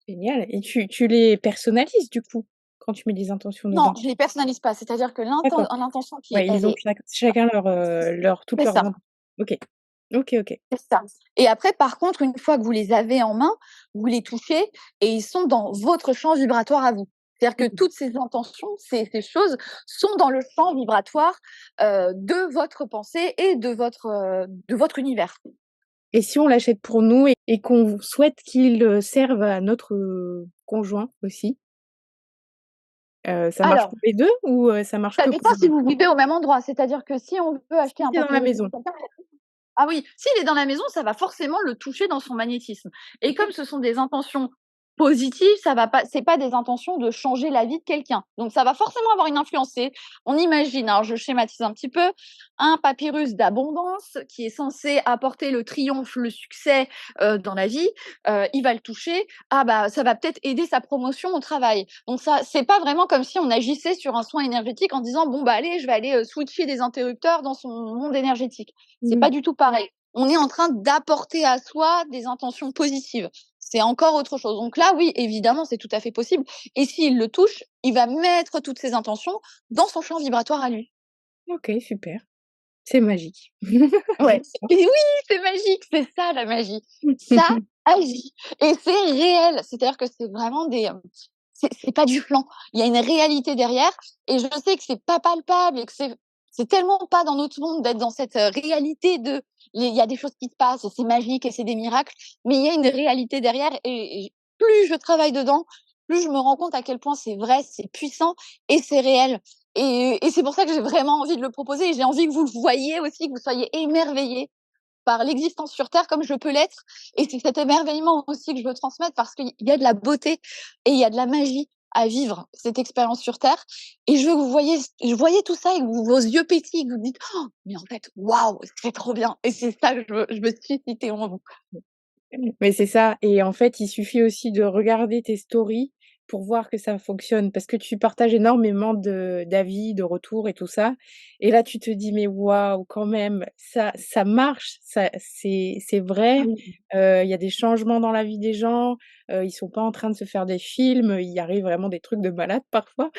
Génial, et tu les personnalises du coup, quand tu mets des intentions Non, dedans? je les personnalise pas. C'est-à-dire que D'accord. l'intention qui est, Ouais, elle ils ont est chacun leur toutes c'est leurs ça, intentions. OK. OK, OK. c'est ça. Et après, par contre, une fois que vous les avez en main, vous les touchez et ils sont dans votre champ vibratoire à vous. C'est-à-dire que Mmh. toutes ces intentions, ces choses sont dans le champ vibratoire de votre pensée et de votre univers. Et si on l'achète pour nous et qu'on souhaite qu'il, serve à notre, conjoint aussi, ça marche Alors, pour les 2 ou, ça marche ça que dépend pour si un? vous vivez au même endroit. C'est-à-dire que si on veut acheter Si un c'est dans la papyrus maison. pour quelqu'un. Ah oui, s'il est dans la maison, ça va forcément le toucher dans son magnétisme. Et comme ce sont des intentions positives, ça va pas, c'est pas des intentions de changer la vie de quelqu'un. Donc ça va forcément avoir une influence. On imagine, alors je schématise un petit peu, un papyrus d'abondance qui est censé apporter le triomphe, le succès dans la vie. Il va le toucher. Ah bah ça va peut-être aider sa promotion au travail. Donc ça, c'est pas vraiment comme si on agissait sur un soin énergétique en disant bon bah allez, je vais aller switcher des interrupteurs dans son monde énergétique. C'est Mmh. pas du tout pareil. On est en train d'apporter à soi des intentions positives. C'est encore autre chose. Donc là, oui, évidemment, c'est tout à fait possible. Et s'il le touche, il va mettre toutes ses intentions dans son champ vibratoire à lui. OK, super. C'est magique. Ouais. J'adore. Et oui, c'est magique, c'est ça la magie. Ça agit. Et c'est réel. C'est-à-dire que c'est vraiment c'est pas du flan. Il y a une réalité derrière. Et je sais que c'est pas palpable et que c'est tellement pas dans notre monde d'être dans cette réalité il y a des choses qui se passent et c'est magique et c'est des miracles. Mais il y a une réalité derrière et plus je travaille dedans, plus je me rends compte à quel point c'est vrai, c'est puissant et c'est réel. Et c'est pour ça que j'ai vraiment envie de le proposer et j'ai envie que vous le voyiez aussi, que vous soyez émerveillés par l'existence sur Terre comme je peux l'être. Et c'est cet émerveillement aussi que je veux transmettre parce qu'il y a de la beauté et il y a de la magie à vivre cette expérience sur Terre. Et je veux que vous voyez tout ça et que vos yeux pétillent, que vous dites, oh, mais en fait, waouh, c'est trop bien. Et c'est ça que je veux susciter en vous. Mais c'est ça, et en fait, il suffit aussi de regarder tes stories pour voir que ça fonctionne parce que tu partages énormément d'avis, de retours et tout ça, et là, tu te dis: «Mais waouh, quand même, ça marche, ça c'est Ah vrai, oui. il y a des changements dans la vie des gens, ils sont pas en train de se faire des films, il y arrive vraiment des trucs de malade parfois».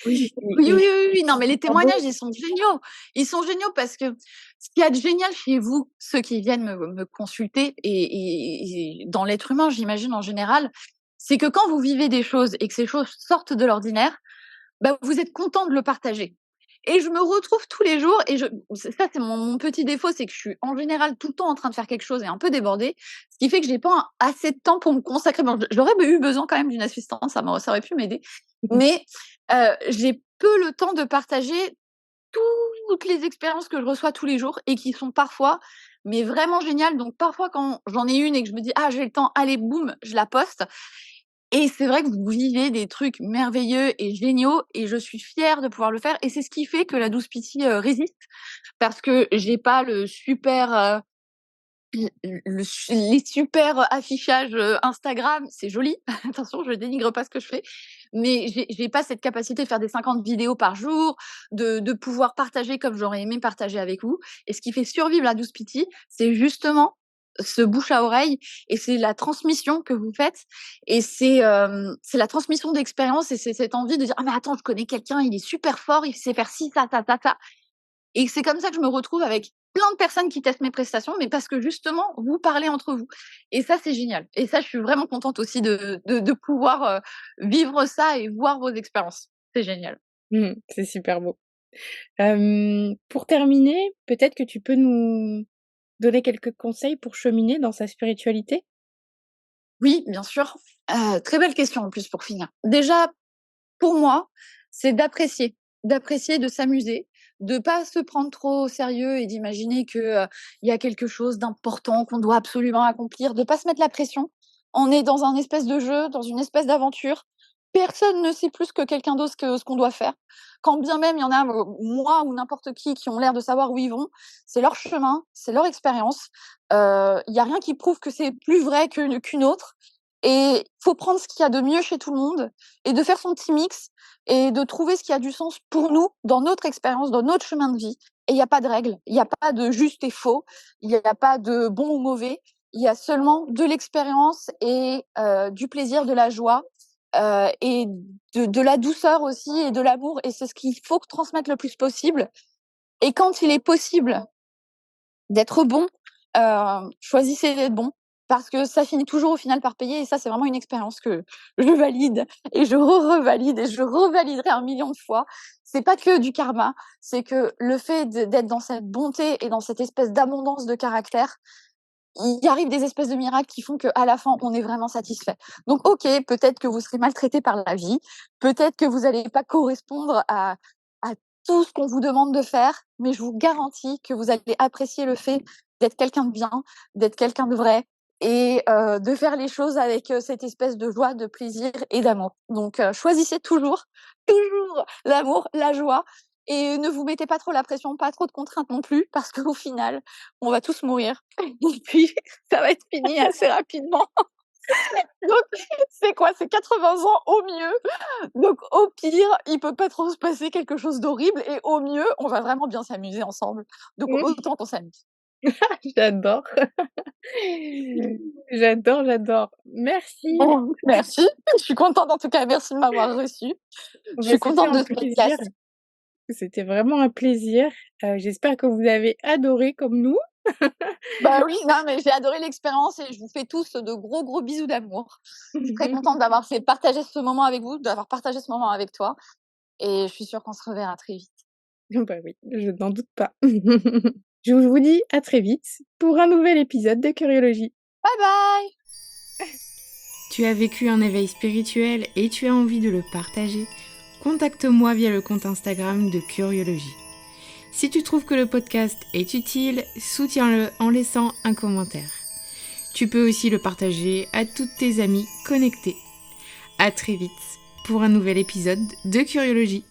Oui. Et Oui, oui, et oui, oui, non, mais les c'est beau. témoignages, ils sont géniaux. Ils sont géniaux parce que ce qu'il y a de génial chez vous, ceux qui viennent me consulter et dans l'être humain, j'imagine en général, c'est que quand vous vivez des choses et que ces choses sortent de l'ordinaire, bah, vous êtes content de le partager. Et je me retrouve tous les jours et ça, c'est mon petit défaut, c'est que je suis en général tout le temps en train de faire quelque chose et un peu débordée, ce qui fait que j'ai pas assez de temps pour me consacrer. Bon, j'aurais eu besoin quand même d'une assistante, ça aurait pu m'aider, mais j'ai peu le temps de partager toutes les expériences que je reçois tous les jours et qui sont parfois, mais vraiment géniales. Donc parfois, quand j'en ai une et que je me dis: «Ah, j'ai le temps, allez boum, je la poste». Et c'est vrai que vous vivez des trucs merveilleux et géniaux et je suis fière de pouvoir le faire et c'est ce qui fait que la Douce Pitié résiste parce que j'ai pas le super les super affichages Instagram, c'est joli. Attention, je dénigre pas ce que je fais, mais j'ai pas cette capacité de faire des 50 vidéos par jour, de pouvoir partager comme j'aurais aimé partager avec vous. Et ce qui fait survivre la Douce Pity, c'est justement ce bouche à oreille et c'est la transmission que vous faites et c'est la transmission d'expérience et c'est cette envie de dire ah mais attends je connais quelqu'un il est super fort il sait faire ci ça ça ça ça et c'est comme ça que je me retrouve avec plein de personnes qui testent mes prestations, mais parce que justement, vous parlez entre vous. Et ça, c'est génial. Et ça, je suis vraiment contente aussi de pouvoir vivre ça et voir vos expériences. C'est génial. C'est super beau. Pour terminer, peut-être que tu peux nous donner quelques conseils pour cheminer dans sa spiritualité? Oui, bien sûr. Très belle question en plus pour finir. Déjà, pour moi, c'est d'apprécier, de s'amuser, de pas se prendre trop au sérieux et d'imaginer que, il y a quelque chose d'important qu'on doit absolument accomplir, de pas se mettre la pression. On est dans un espèce de jeu, dans une espèce d'aventure. Personne ne sait plus que quelqu'un d'autre ce qu'on doit faire. Quand bien même il y en a, moi ou n'importe qui ont l'air de savoir où ils vont, c'est leur chemin, c'est leur expérience. Il y a rien qui prouve que c'est plus vrai qu'une autre et faut prendre ce qu'il y a de mieux chez tout le monde et de faire son petit mix et de trouver ce qui a du sens pour nous, dans notre expérience, dans notre chemin de vie. Et il n'y a pas de règle, il n'y a pas de juste et faux, il n'y a pas de bon ou mauvais, il y a seulement de l'expérience et du plaisir, de la joie et de la douceur aussi et de l'amour. Et c'est ce qu'il faut transmettre le plus possible. Et quand il est possible d'être bon, choisissez d'être bon parce que ça finit toujours au final par payer et ça, c'est vraiment une expérience que je valide et je revalide et je revaliderai 1 million de fois. C'est pas que du karma, c'est que le fait d'être dans cette bonté et dans cette espèce d'abondance de caractère, il arrive des espèces de miracles qui font qu'à la fin, on est vraiment satisfait. Donc OK, peut-être que vous serez maltraité par la vie, peut-être que vous allez pas correspondre à tout ce qu'on vous demande de faire, mais je vous garantis que vous allez apprécier le fait d'être quelqu'un de bien, d'être quelqu'un de vrai et de faire les choses avec, cette espèce de joie, de plaisir et d'amour. Donc choisissez toujours, toujours l'amour, la joie et ne vous mettez pas trop la pression, pas trop de contraintes non plus parce qu'au final, on va tous mourir et puis ça va être fini assez rapidement. Donc c'est quoi? C'est 80 ans au mieux, donc au pire, il peut pas trop se passer quelque chose d'horrible et au mieux, on va vraiment bien s'amuser ensemble. Donc Mmh. autant qu'on s'amuse. J'adore. J'adore, j'adore. Merci. Bon, merci, je suis contente en tout cas, merci de m'avoir reçue. Je Bah, suis c'était contente un de ce plaisir. podcast. C'était vraiment un plaisir. J'espère que vous avez adoré comme nous. Bah oui, non mais j'ai adoré l'expérience et je vous fais tous de gros, gros bisous d'amour. Je suis très contente d'avoir fait partager ce moment avec vous, d'avoir partagé ce moment avec toi et je suis sûre qu'on se reverra très vite. Bah oui, je n'en doute pas. Je vous dis à très vite pour un nouvel épisode de Curiologie. Bye bye! Tu as vécu un éveil spirituel et tu as envie de le partager? Contacte-moi via le compte Instagram de Curiologie. Si tu trouves que le podcast est utile, soutiens-le en laissant un commentaire. Tu peux aussi le partager à toutes tes amies connectées. À très vite pour un nouvel épisode de Curiologie.